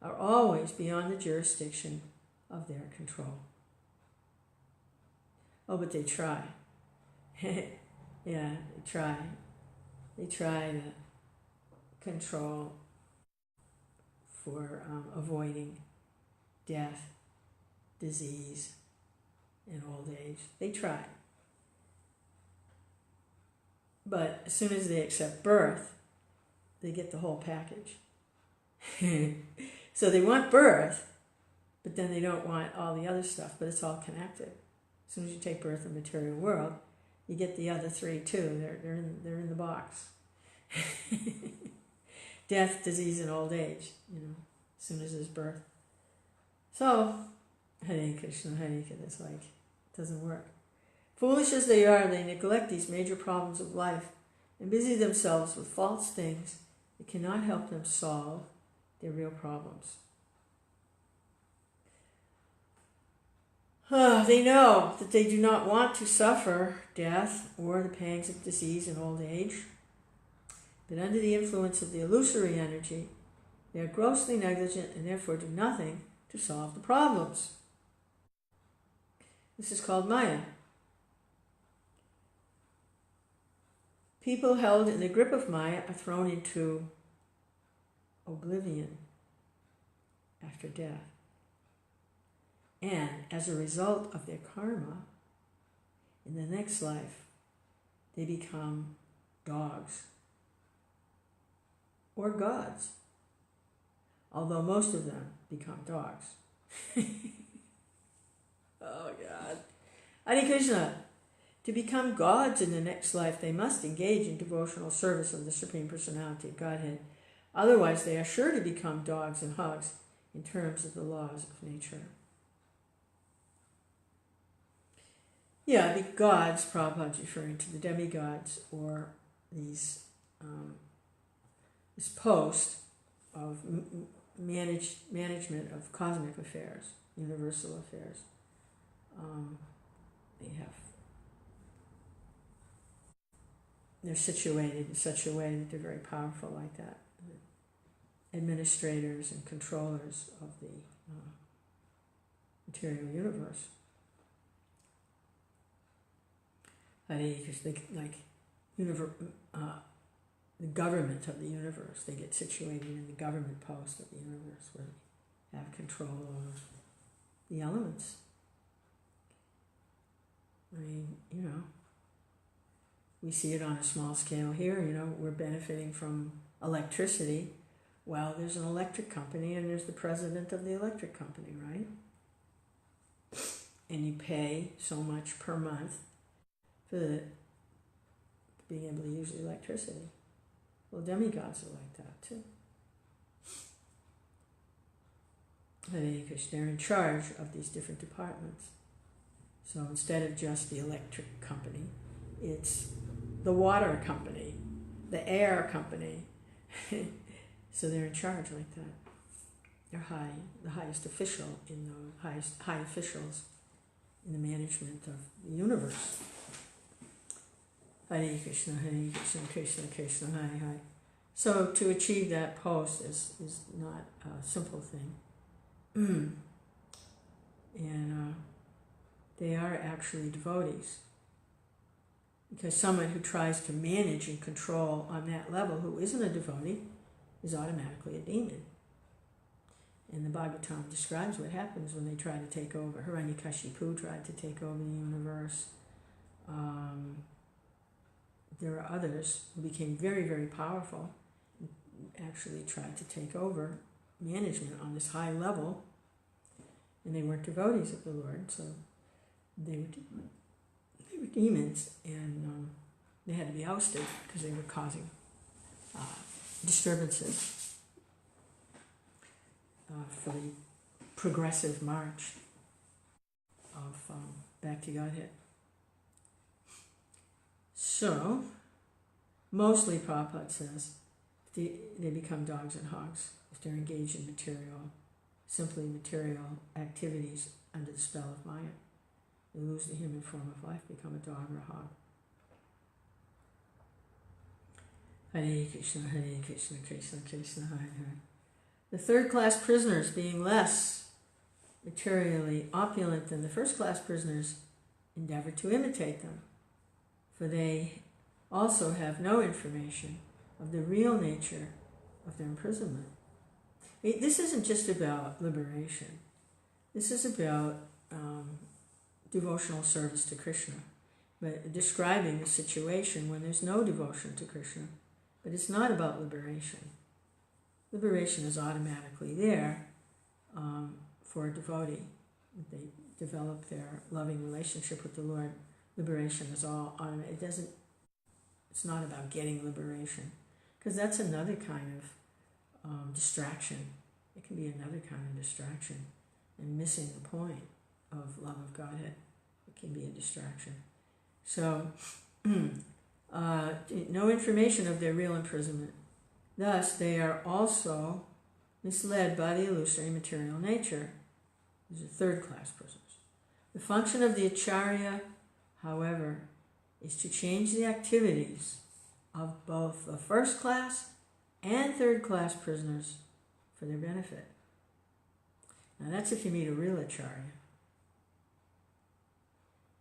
are always beyond the jurisdiction of their control. Oh, but they try. Yeah, they try. They try to control for avoiding death, disease, and old age. They try. But as soon as they accept birth, they get the whole package. So they want birth, but then they don't want all the other stuff, but it's all connected. As soon as you take birth in the material world, you get the other three too. They're in the box. Death, disease, and old age, as soon as there's birth. So, Hare Krishna, it's like, it doesn't work. Foolish as they are, they neglect these major problems of life and busy themselves with false things that cannot help them solve their real problems. They know that they do not want to suffer death or the pangs of disease and old age, but under the influence of the illusory energy, they are grossly negligent and therefore do nothing to solve the problems. This is called Maya. People held in the grip of Maya are thrown into oblivion after death. And as a result of their karma, in the next life, they become dogs or gods, although most of them become dogs. Oh God. Hare Krishna. To become gods in the next life, they must engage in devotional service of the Supreme Personality of Godhead. Otherwise, they are sure to become dogs and hogs in terms of the laws of nature. Yeah, the gods, Prabhupada's referring to the demigods, or these this post of management of cosmic affairs, universal affairs. They're situated in such a way that they're very powerful like that. Administrators and controllers of the material universe. The government of the universe. They get situated in the government post of the universe where they have control of the elements. I mean, we see it on a small scale here. We're benefiting from electricity. Well, there's an electric company and there's the president of the electric company, right? And you pay so much per month for being able to use the electricity. Well, demigods are like that too. Hare Krishna, they're in charge of these different departments. So instead of just the electric company, it's the water company, the air company. So they're in charge like that. They're the highest official in the high officials in the management of the universe. Hare Krishna, Krishna Krishna, Hare Hare. So to achieve that post is not a simple thing. And they are actually devotees. Because someone who tries to manage and control on that level, who isn't a devotee, is automatically a demon. And the Bhagavatam describes what happens when they try to take over. Hiranyakashipu tried to take over the universe. There are others who became very, very powerful, actually tried to take over management on this high level, and they weren't devotees of the Lord, so they were demons, and they had to be ousted because they were causing disturbances for the progressive march of back to Godhead. So, mostly Prabhupada says they become dogs and hogs if they're engaged in simply material activities under the spell of Maya. They lose the human form of life, become a dog or a hog. Hare Krishna, Krishna Krishna, Hare Hare. The third-class prisoners, being less materially opulent than the first-class prisoners, endeavor to imitate them, for they also have no information of the real nature of their imprisonment. This isn't just about liberation. This is about devotional service to Krishna, but describing a situation when there's no devotion to Krishna. But it's not about liberation. Liberation is automatically there for a devotee. If they develop their loving relationship with the Lord, liberation is all automatic. It's not about getting liberation, because that's another kind of distraction. It can be another kind of distraction, and missing the point of love of Godhead. It can be a distraction. So, no information of their real imprisonment. Thus, they are also misled by the illusory material nature. These are third-class prisoners. The function of the Acharya, however, is to change the activities of both the first-class and third-class prisoners for their benefit. Now that's if you meet a real Acharya,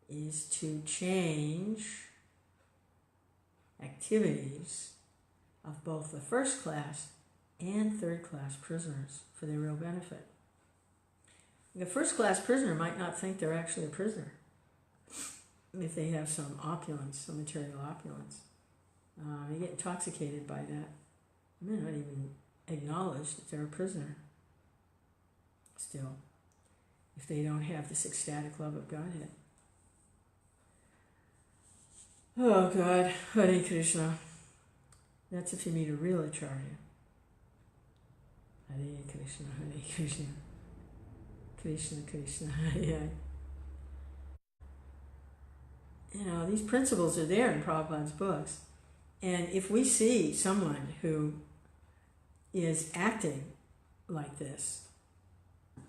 is to change activities of both the first-class and third-class prisoners for their real benefit. The first-class prisoner might not think they're actually a prisoner if they have some opulence, some material opulence. They get intoxicated by that. They may not even acknowledge that they're a prisoner still, if they don't have this ecstatic love of Godhead. Oh God, Hare Krishna. That's if you meet a real Acharya. Hare Krishna, Hare Krishna. Krishna Krishna, Hare Hare. You know, these principles are there in Prabhupada's books. And if we see someone who is acting like this,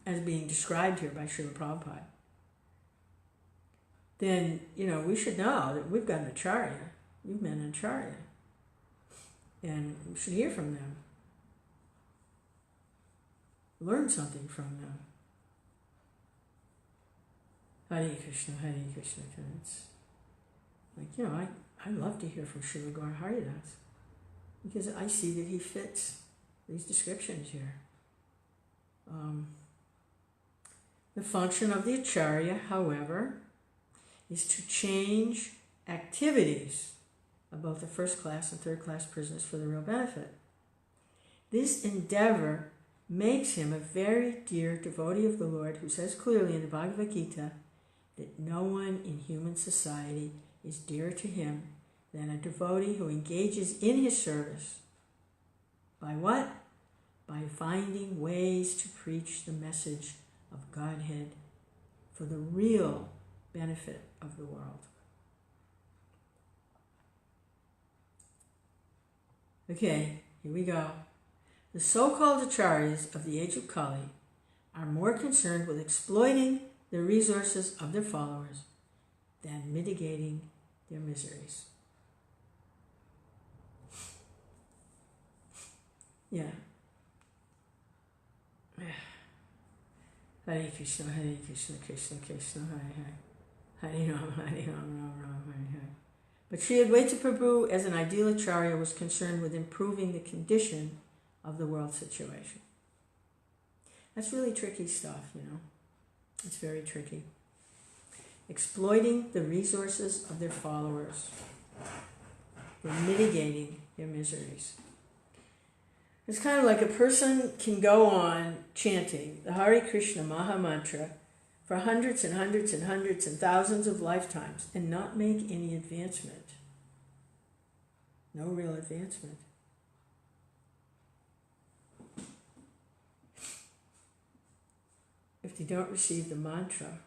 as being described here by Srila Prabhupada, then, we should know that we've got an Acharya. You've met an Acharya. And we should hear from them. Learn something from them. Hare Krishna, Hare Krishna. It's like, I love to hear from Srila Gaur Haridas, because I see that he fits these descriptions here. The function of the Acharya, however, is to change activities of both the first-class and third-class prisoners for the real benefit. This endeavor makes him a very dear devotee of the Lord, who says clearly in the Bhagavad Gita that no one in human society is dearer to him than a devotee who engages in his service. By what? By finding ways to preach the message of Godhead for the real benefit of the world. Okay, here we go. The so-called Acharyas of the age of Kali are more concerned with exploiting the resources of their followers than mitigating their miseries. Yeah. Hare Krishna, Krishna Krishna, Hare Hare, Hare Rama, Rama, Hare Hare. But Sri Advaita Prabhu, as an ideal acharya, was concerned with improving the condition of the world situation. That's really tricky stuff, you know. It's very tricky. Exploiting the resources of their followers. They're mitigating their miseries. It's kind of like a person can go on chanting the Hare Krishna Maha Mantra for hundreds and hundreds and hundreds and thousands of lifetimes and not make any advancement. No real advancement. If they don't receive the mantra,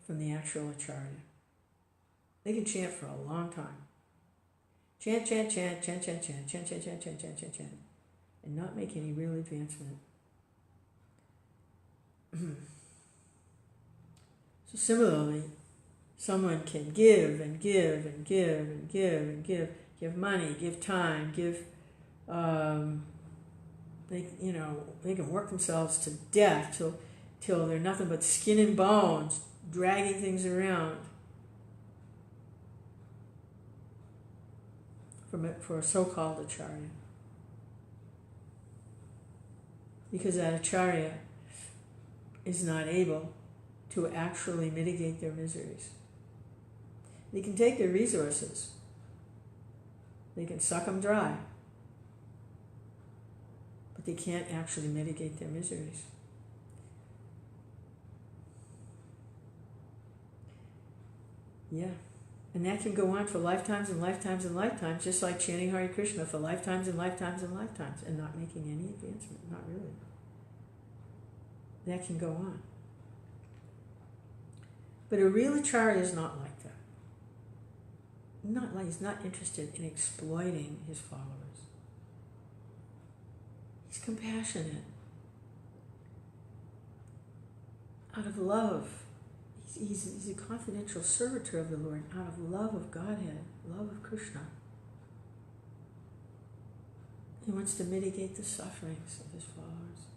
from the actual acharya, they can chant for a long time. Chant, chant, chant, chant, chant, chant, chant, chant, chant, chant, chant, chant, chant, and not make any real advancement. So similarly, someone can give and give and give and give and give money, give time, give. They can work themselves to death till they're nothing but skin and bones, dragging things around for a so-called acharya. Because that acharya is not able to actually mitigate their miseries. They can take their resources, they can suck them dry, but they can't actually mitigate their miseries. Yeah. And that can go on for lifetimes and lifetimes and lifetimes, just like chanting Hare Krishna for lifetimes and lifetimes and lifetimes, and not making any advancement. Not really. That can go on. But a real acharya is not like that. He's not interested in exploiting his followers. He's compassionate. Out of love. He's a confidential servitor of the Lord out of love of Godhead, love of Krishna. He wants to mitigate the sufferings of his followers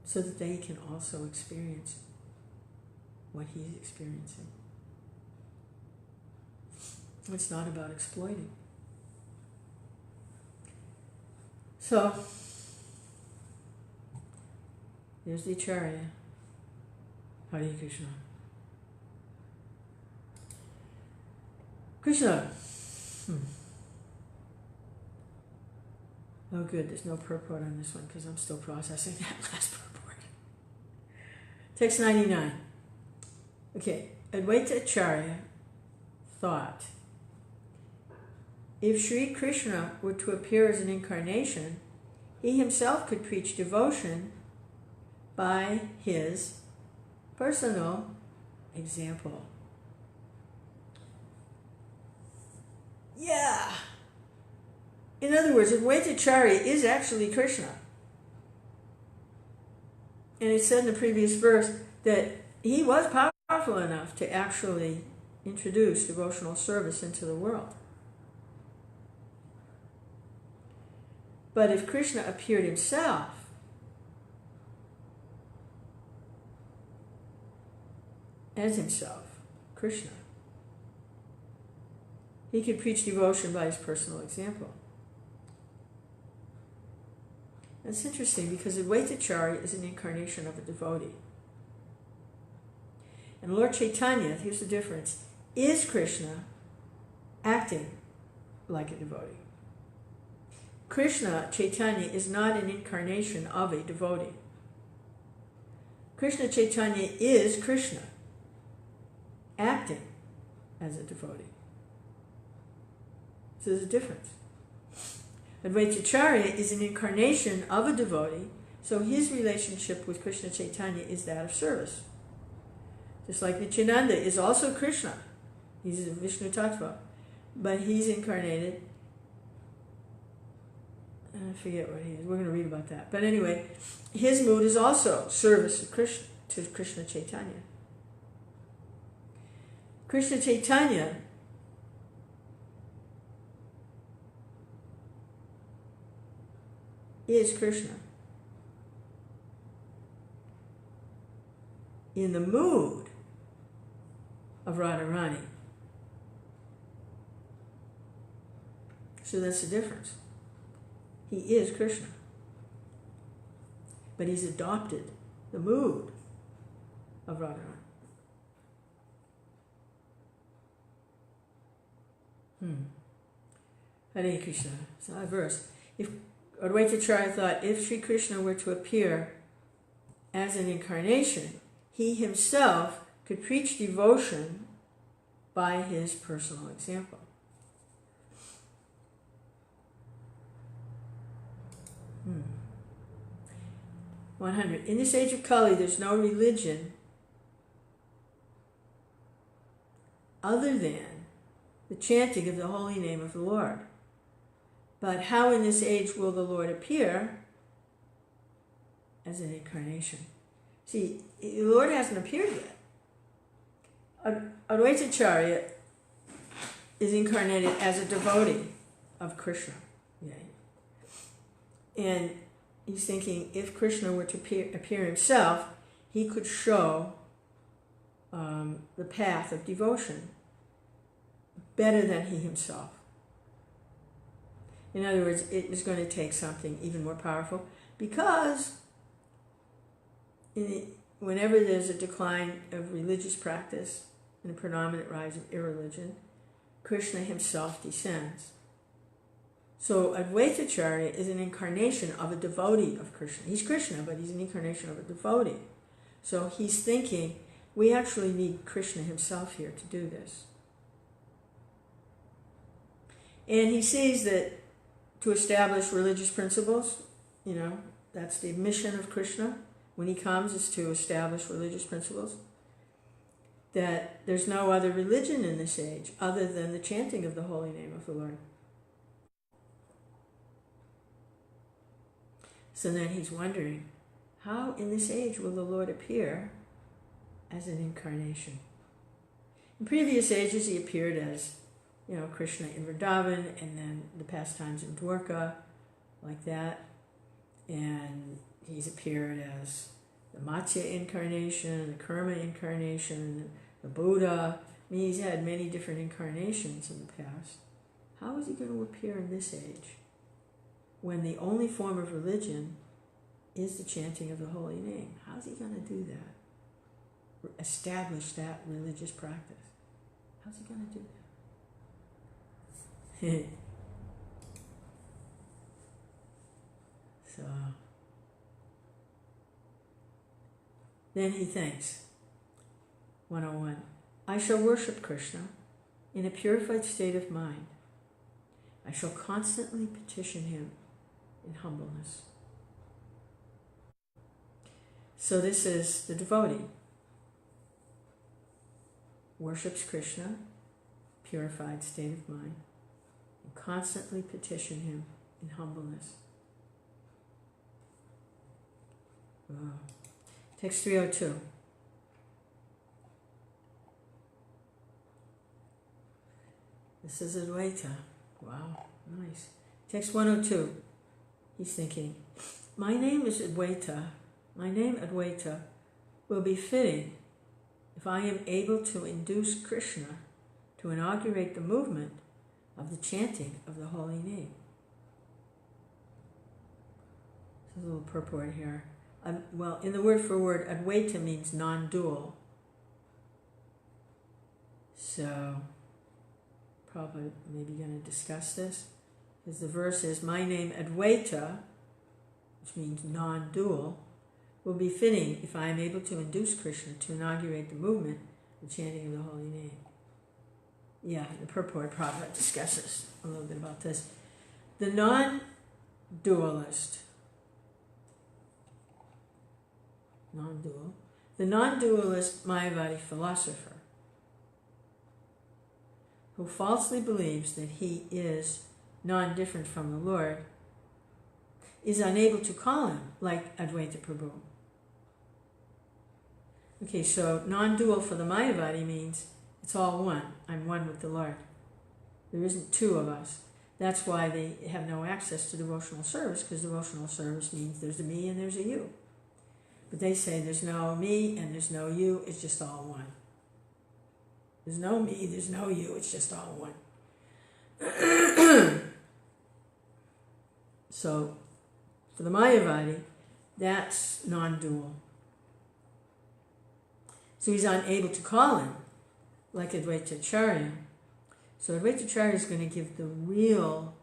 so that they can also experience what he's experiencing. It's not about exploiting. So, there's the acharya. Hare Krishna. Krishna. Oh good, there's no purport on this one because I'm still processing that last purport. Text 99. Okay, Advaita Acharya thought, if Sri Krishna were to appear as an incarnation, he himself could preach devotion by his personal example. Yeah. In other words, Advaita Acharya is actually Krishna. And it said in the previous verse that he was powerful enough to actually introduce devotional service into the world. But if Krishna appeared himself, as himself, Krishna, he could preach devotion by his personal example. That's interesting because Advaita Acharya is an incarnation of a devotee. And Lord Chaitanya, here's the difference, is Krishna acting like a devotee. Krishna, Chaitanya, is not an incarnation of a devotee. Krishna Chaitanya is Krishna, acting as a devotee. So there's a difference. Advaita Acharya is an incarnation of a devotee, so his relationship with Krishna Chaitanya is that of service. Just like Nityananda is also Krishna. He's a Vishnu Tattva, but he's incarnated. I forget what he is. We're going to read about that. But anyway, his mood is also service to Krishna Chaitanya. Krishna Chaitanya is Krishna in the mood of Radharani. So that's the difference. He is Krishna, but he's adopted the mood of Radharani. Hare Krishna. So that verse. If Advaitacharya thought if Sri Krishna were to appear as an incarnation, he himself could preach devotion by his personal example. 100. In this age of Kali, there's no religion other than the chanting of the holy name of the Lord. But how in this age will the Lord appear? As an incarnation. See, the Lord hasn't appeared yet. Advaitacharya is incarnated as a devotee of Krishna. Yeah. And he's thinking if Krishna were to appear himself, he could show the path of devotion better than he himself. In other words, it is going to take something even more powerful, because whenever there's a decline of religious practice and a predominant rise of irreligion, Krishna himself descends. So Advaitacharya is an incarnation of a devotee of Krishna. He's Krishna, but he's an incarnation of a devotee. So he's thinking, we actually need Krishna himself here to do this. And he sees that to establish religious principles, that's the mission of Krishna when he comes, is to establish religious principles, that there's no other religion in this age other than the chanting of the holy name of the Lord. So then he's wondering, how in this age will the Lord appear as an incarnation? In previous ages he appeared as, Krishna in Vrindavan, and then the pastimes in Dwarka, like that. And he's appeared as the Matsya incarnation, the Kurma incarnation, the Buddha. I mean, he's had many different incarnations in the past. How is he going to appear in this age, when the only form of religion is the chanting of the holy name? How's he going to do that? Establish that religious practice. How's he going to do that? So then he thinks, 101, I shall worship Krishna in a purified state of mind. I shall constantly petition him in humbleness. So this is the devotee. Worships Krishna, purified state of mind, and constantly petition him in humbleness. Wow. Text 302. This is Advaita. Wow, nice. Text 102. He's thinking, my name is Advaita. My name Advaita will be fitting if I am able to induce Krishna to inaugurate the movement of the chanting of the holy name. There's a little purport here. Well, in the word for word, Advaita means non-dual. So, probably maybe going to discuss this, because the verse is, my name Advaita, which means non-dual, will be fitting if I am able to induce Krishna to inaugurate the movement, the chanting of the holy name. Yeah, the purport probably discusses a little bit about this. The non-dualist, the non-dualist Mayavadi philosopher, who falsely believes that he is non-different from the Lord, is unable to call him like Advaita Prabhu. Okay, so non-dual for the Mayavadi means It's all one. I'm one with the Lord. There isn't two of us. That's why they have no access to devotional service, because devotional service means there's a me and there's a you. But they say there's no me and there's no you, it's just all one. There's no me, there's no you, it's just all one. So, for the Mayavadi, that's non-dual. So he's unable to call him like Advaitacharya. So Advaitacharya is going to give the real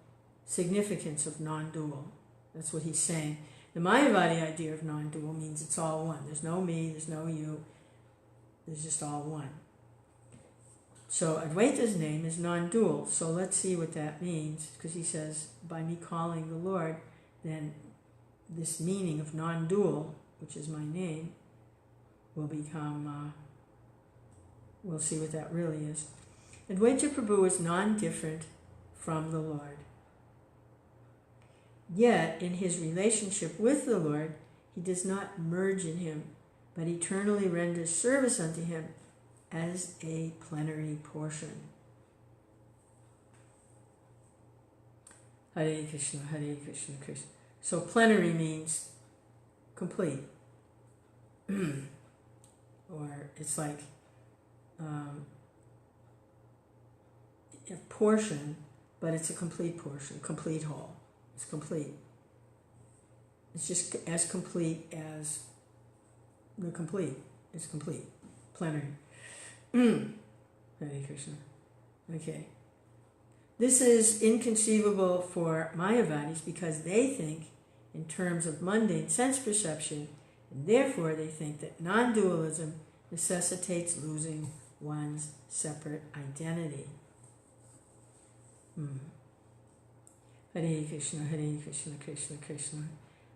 significance of non-dual. That's what he's saying. The Mayavadi idea of non-dual means it's all one. There's no me, there's no you, there's just all one. So Advaita's name is non-dual. So let's see what that means, because he says, by me calling the Lord, then this meaning of non-dual, which is my name, will become, we'll see what that really is. Advaita Prabhu is non-different from the Lord. Yet, in his relationship with the Lord, he does not merge in him, but eternally renders service unto him as a plenary portion. Hare Krishna, Hare Krishna, Krishna. So plenary means complete. Or it's like a portion, but it's a complete portion, complete whole. It's complete. It's just as complete as the complete. It's complete. Plenary. Hare Krishna. Okay. This is inconceivable for Mayavadis because they think in terms of mundane sense perception, and therefore they think that non-dualism necessitates losing one's separate identity. Hare Krishna, Hare Krishna, Krishna Krishna.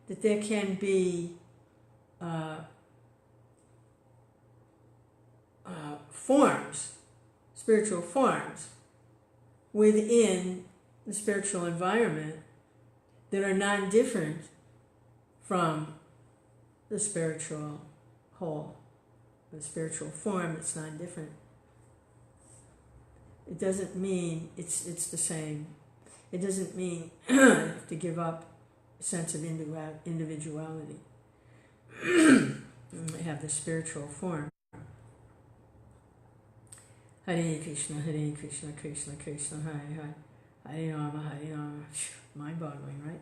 That there can be forms, spiritual forms, within the spiritual environment that are non-different from the spiritual whole, the spiritual form that's non-different. It doesn't mean it's the same. It doesn't mean to give up a sense of individuality. Have the spiritual form. Hare Krishna, Hare Krishna, Krishna Krishna, Hare Hare, Hare Rama, Hare Rama. Mind-boggling, right?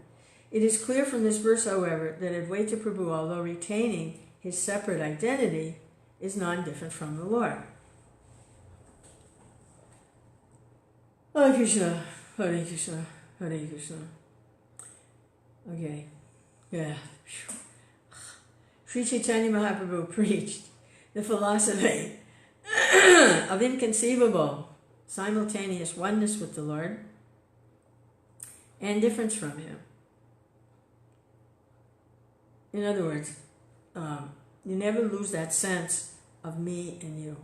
It is clear from this verse, however, that Advaita Prabhu, although retaining his separate identity, is non-different from the Lord. Hare Krishna, Hare Krishna, Hare Krishna. Okay, yeah. Sri Chaitanya Mahaprabhu preached the philosophy of inconceivable, simultaneous oneness with the Lord and difference from Him. In other words, you never lose that sense of me and you.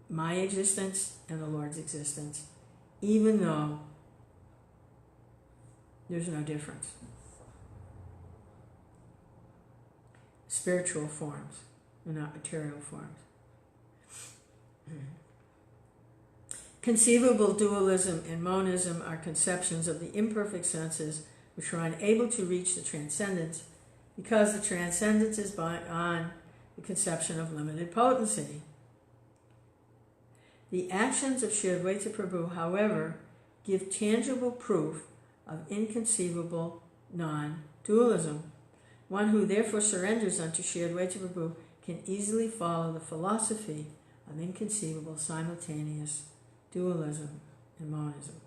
My existence and the Lord's existence, even though there's no difference. Spiritual forms and not material forms. Conceivable dualism and monism are conceptions of the imperfect senses which are unable to reach the transcendence because the transcendence is on the conception of limited potency. The actions of Sri Advaita Prabhu, however, give tangible proof of inconceivable non-dualism. One who therefore surrenders unto Sri Advaita Prabhu can easily follow the philosophy of inconceivable simultaneous dualism and monism.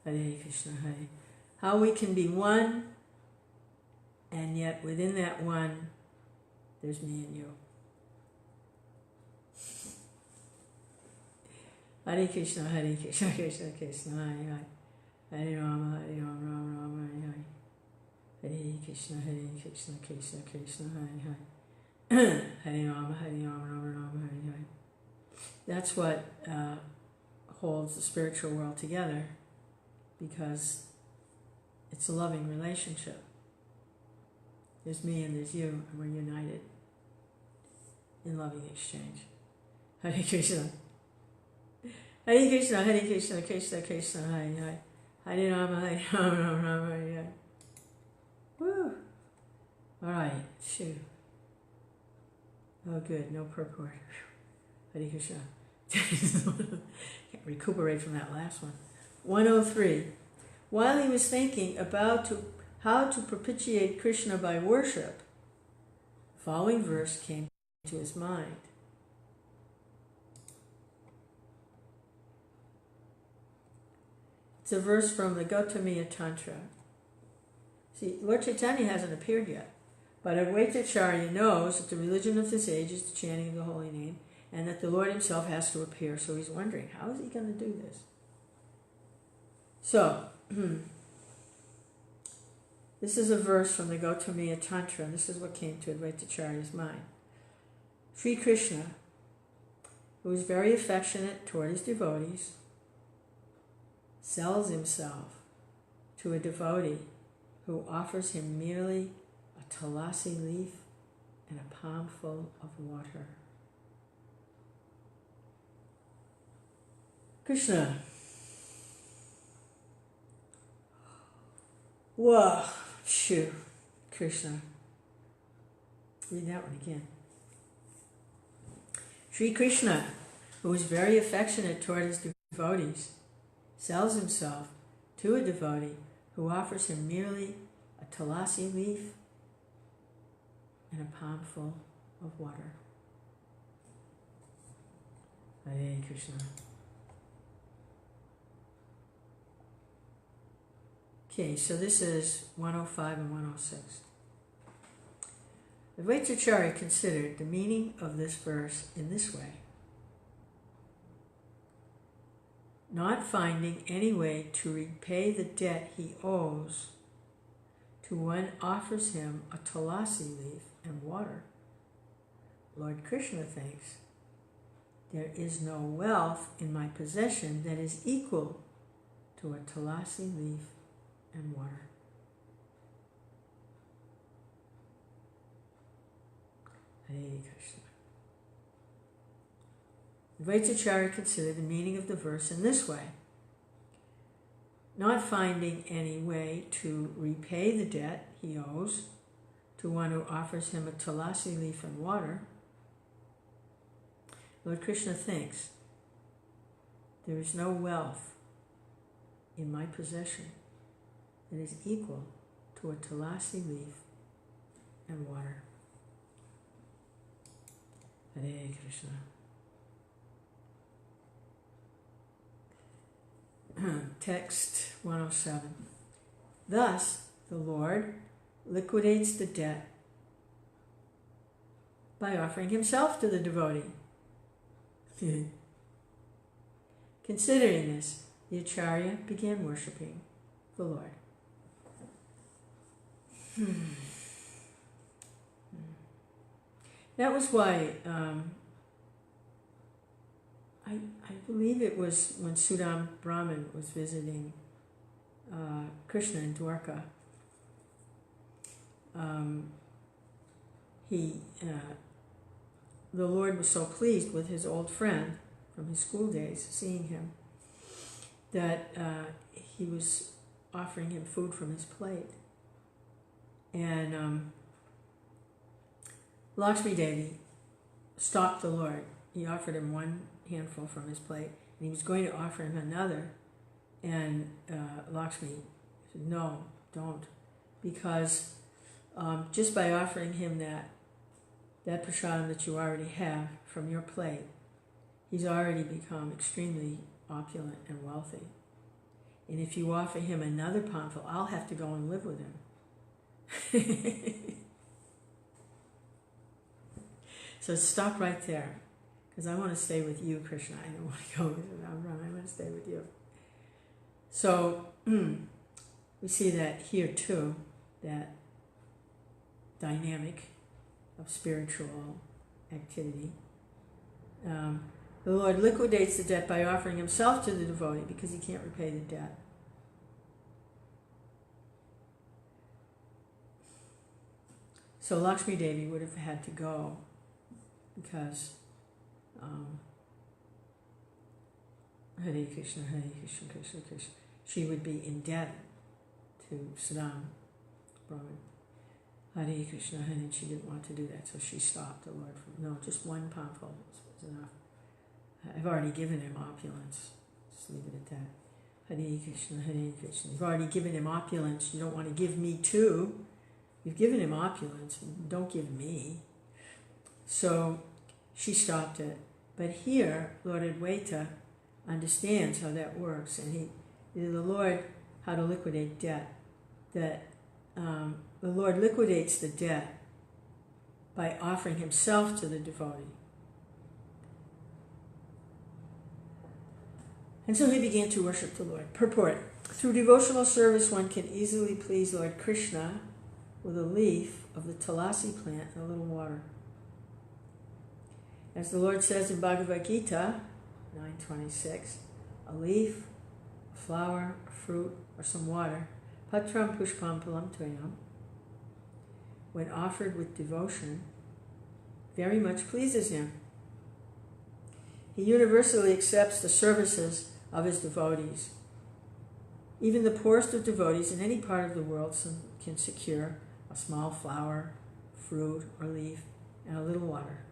Hare Krishna, Hare. How we can be one, and yet within that one, there's me and you. Hare Krishna, Hare Krishna, Krishna Krishna, Hare Hare, Hare Rama, Hare Rama, Rama Rama, Hare Hare, Hare Krishna, Krishna Krishna, Hare Hare, Hare Rama, Hare Rama, Rama Rama, Hare Hare. That's what holds the spiritual world together, because it's a loving relationship. There's me and there's you, and we're united in loving exchange. Hare Krishna. Hare Krishna, Hare Krishna, Krishna Krishna, Hare Hare. Hare Rama, Hare Rama, Rama Rama, Hare Hare. Woo! All right, shoo. Oh, good, no purport. Hare Krishna. Can't recuperate from that last one. 103. While he was thinking about how to propitiate Krishna by worship, the following verse came to his mind. It's a verse from the Gautamiya Tantra. See, Lord Chaitanya hasn't appeared yet, but Advaitacharya knows that the religion of this age is the chanting of the holy name, and that the Lord himself has to appear, so he's wondering, how is he going to do this? So, this is a verse from the Gautamiya Tantra, and this is what came to Advaitacharya's mind. Sri Krishna, who is very affectionate toward his devotees, sells himself to a devotee who offers him merely a tulasi leaf and a palmful of water. Krishna. Whoa, shoo, Krishna. Read that one again. Sri Krishna, who is very affectionate toward his devotees, sells himself to a devotee who offers him merely a tulasi leaf and a palmful of water. Hare Krishna. Okay, so this is 105 and 106. Advaitacharya considered the meaning of this verse in this way. Not finding any way to repay the debt he owes to one offers him a tulasi leaf and water, Lord Krishna thinks, there is no wealth in my possession that is equal to a tulasi leaf and water. Hare Krishna. Advaitacharya considered the meaning of the verse in this way. Not finding any way to repay the debt he owes to one who offers him a tulasi leaf and water, Lord Krishna thinks, there is no wealth in my possession that is equal to a tulasi leaf and water. Hare Krishna. Text 107. Thus, the Lord liquidates the debt by offering himself to the devotee. Considering this, the Acharya began worshipping the Lord. That was why I believe it was when Sudam Brahman was visiting Krishna in Dwarka. The Lord was so pleased with his old friend from his school days, seeing him, that he was offering him food from his plate. And Lakshmi Devi stopped the Lord. He offered him one handful from his plate, and he was going to offer him another. And Lakshmi said, no, don't. Because just by offering him that prasadam that you already have from your plate, he's already become extremely opulent and wealthy. And if you offer him another palmful, I'll have to go and live with him. So stop right there, because I want to stay with you, Krishna. I don't want to go with Ram. I want to stay with you. So we see that here too, that dynamic of spiritual activity. The Lord liquidates the debt by offering himself to the devotee because he can't repay the debt. So Lakshmi Devi would have had to go because Hare Krishna, Krishna Krishna, she would be in debt to Saddam Brahman. Hare Krishna, and she didn't want to do that, so she stopped the Lord from, no, just one palmful was enough. I've already given him opulence. Just leave it at that. Hare Krishna, Hare Krishna. You've already given him opulence. You don't want to give me too. You've given him opulence. Don't give me. So she stopped it. But here, Lord Advaita understands how that works. And the Lord, how to liquidate debt. That the Lord liquidates the debt by offering himself to the devotee. And so he began to worship the Lord. Purport. Through devotional service, one can easily please Lord Krishna with a leaf of the tulasi plant and a little water. As the Lord says in Bhagavad Gita 9:26, a leaf, a flower, a fruit, or some water, patram pushpam palam tvayam, when offered with devotion, very much pleases him. He universally accepts the services of his devotees. Even the poorest of devotees in any part of the world can secure a small flower, fruit, or leaf, and a little water.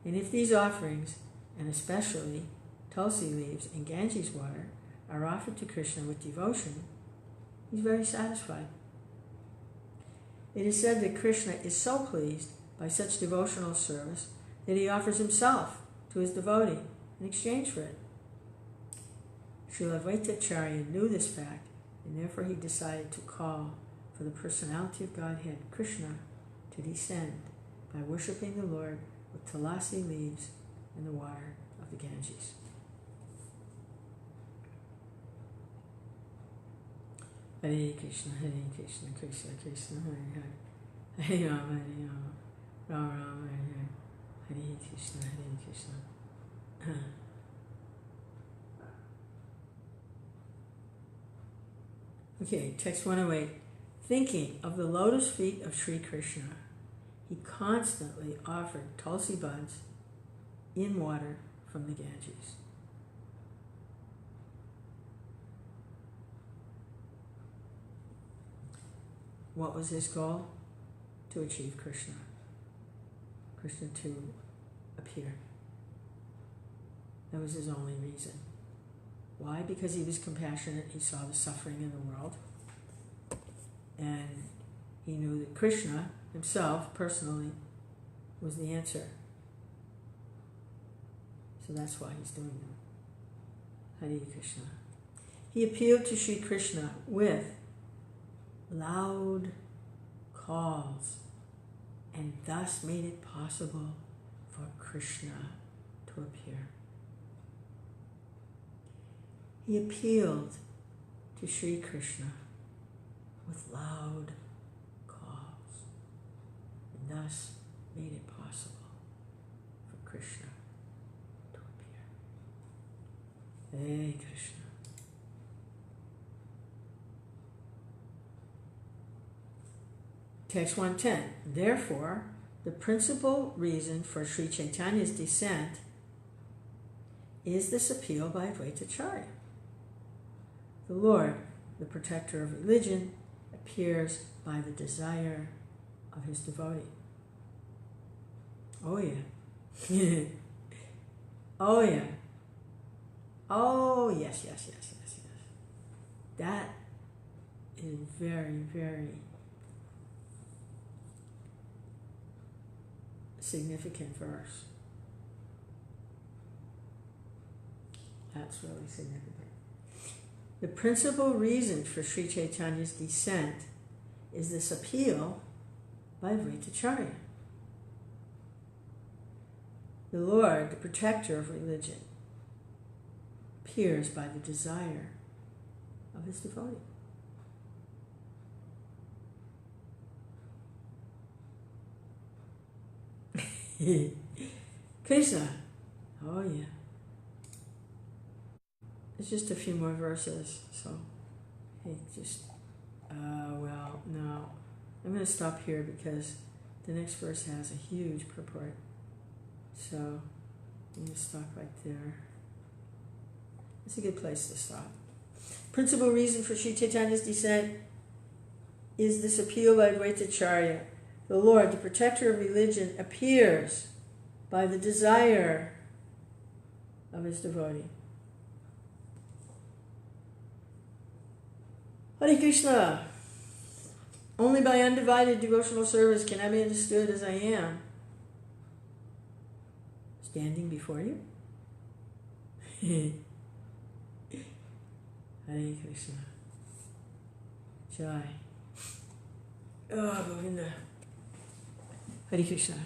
And if these offerings, and especially tulsi leaves and Ganges water, are offered to Krishna with devotion, he's very satisfied. It is said that Krishna is so pleased by such devotional service that he offers himself to his devotee in exchange for it. Srila Advaitacharya knew this fact, and therefore he decided to call for the personality of Godhead, Krishna, to descend by worshipping the Lord with tulasi leaves and the water of the Ganges. Hare Krishna, Krishna Krishna, Hare Hare, Hare Rama, Rama Rama, Hare Krishna, Hare Krishna. Okay, text 108. Thinking of the lotus feet of Sri Krishna, he constantly offered tulsi buds in water from the Ganges. What was his goal? To achieve Krishna. Krishna to appear. That was his only reason. Why? Because he was compassionate. He saw the suffering in the world. And he knew that Krishna himself, personally, was the answer. So that's why he's doing them. Hare Krishna. He appealed to Sri Krishna with loud calls and thus made it possible for Krishna to appear. He appealed to Sri Krishna with loud calls and thus made it possible for Krishna to appear. Hare Krishna. Text 110. Therefore, the principal reason for Sri Chaitanya's descent is this appeal by Advaitacharya. The Lord, the protector of religion, appears by the desire of his devotee. Oh yeah. Oh yeah. Oh yes. That is very, very significant verse. That's really significant. The principal reason for Sri Chaitanya's descent is this appeal by Advaitacharya. The Lord, the protector of religion, appears by the desire of his devotee. Krishna. Oh yeah. It's just a few more verses, so hey, just well, no. I'm going to stop here because the next verse has a huge purport. So I'm going to stop right there. It's a good place to stop. Principal reason for Sri Chaitanya's descent is this appeal by Advaitacharya. The Lord, the protector of religion, appears by the desire of his devotee. Hare Krishna. Only by undivided devotional service can I be understood as I am, standing before you. Hare Krishna. Jai. Oh, Govinda. Hare Krishna.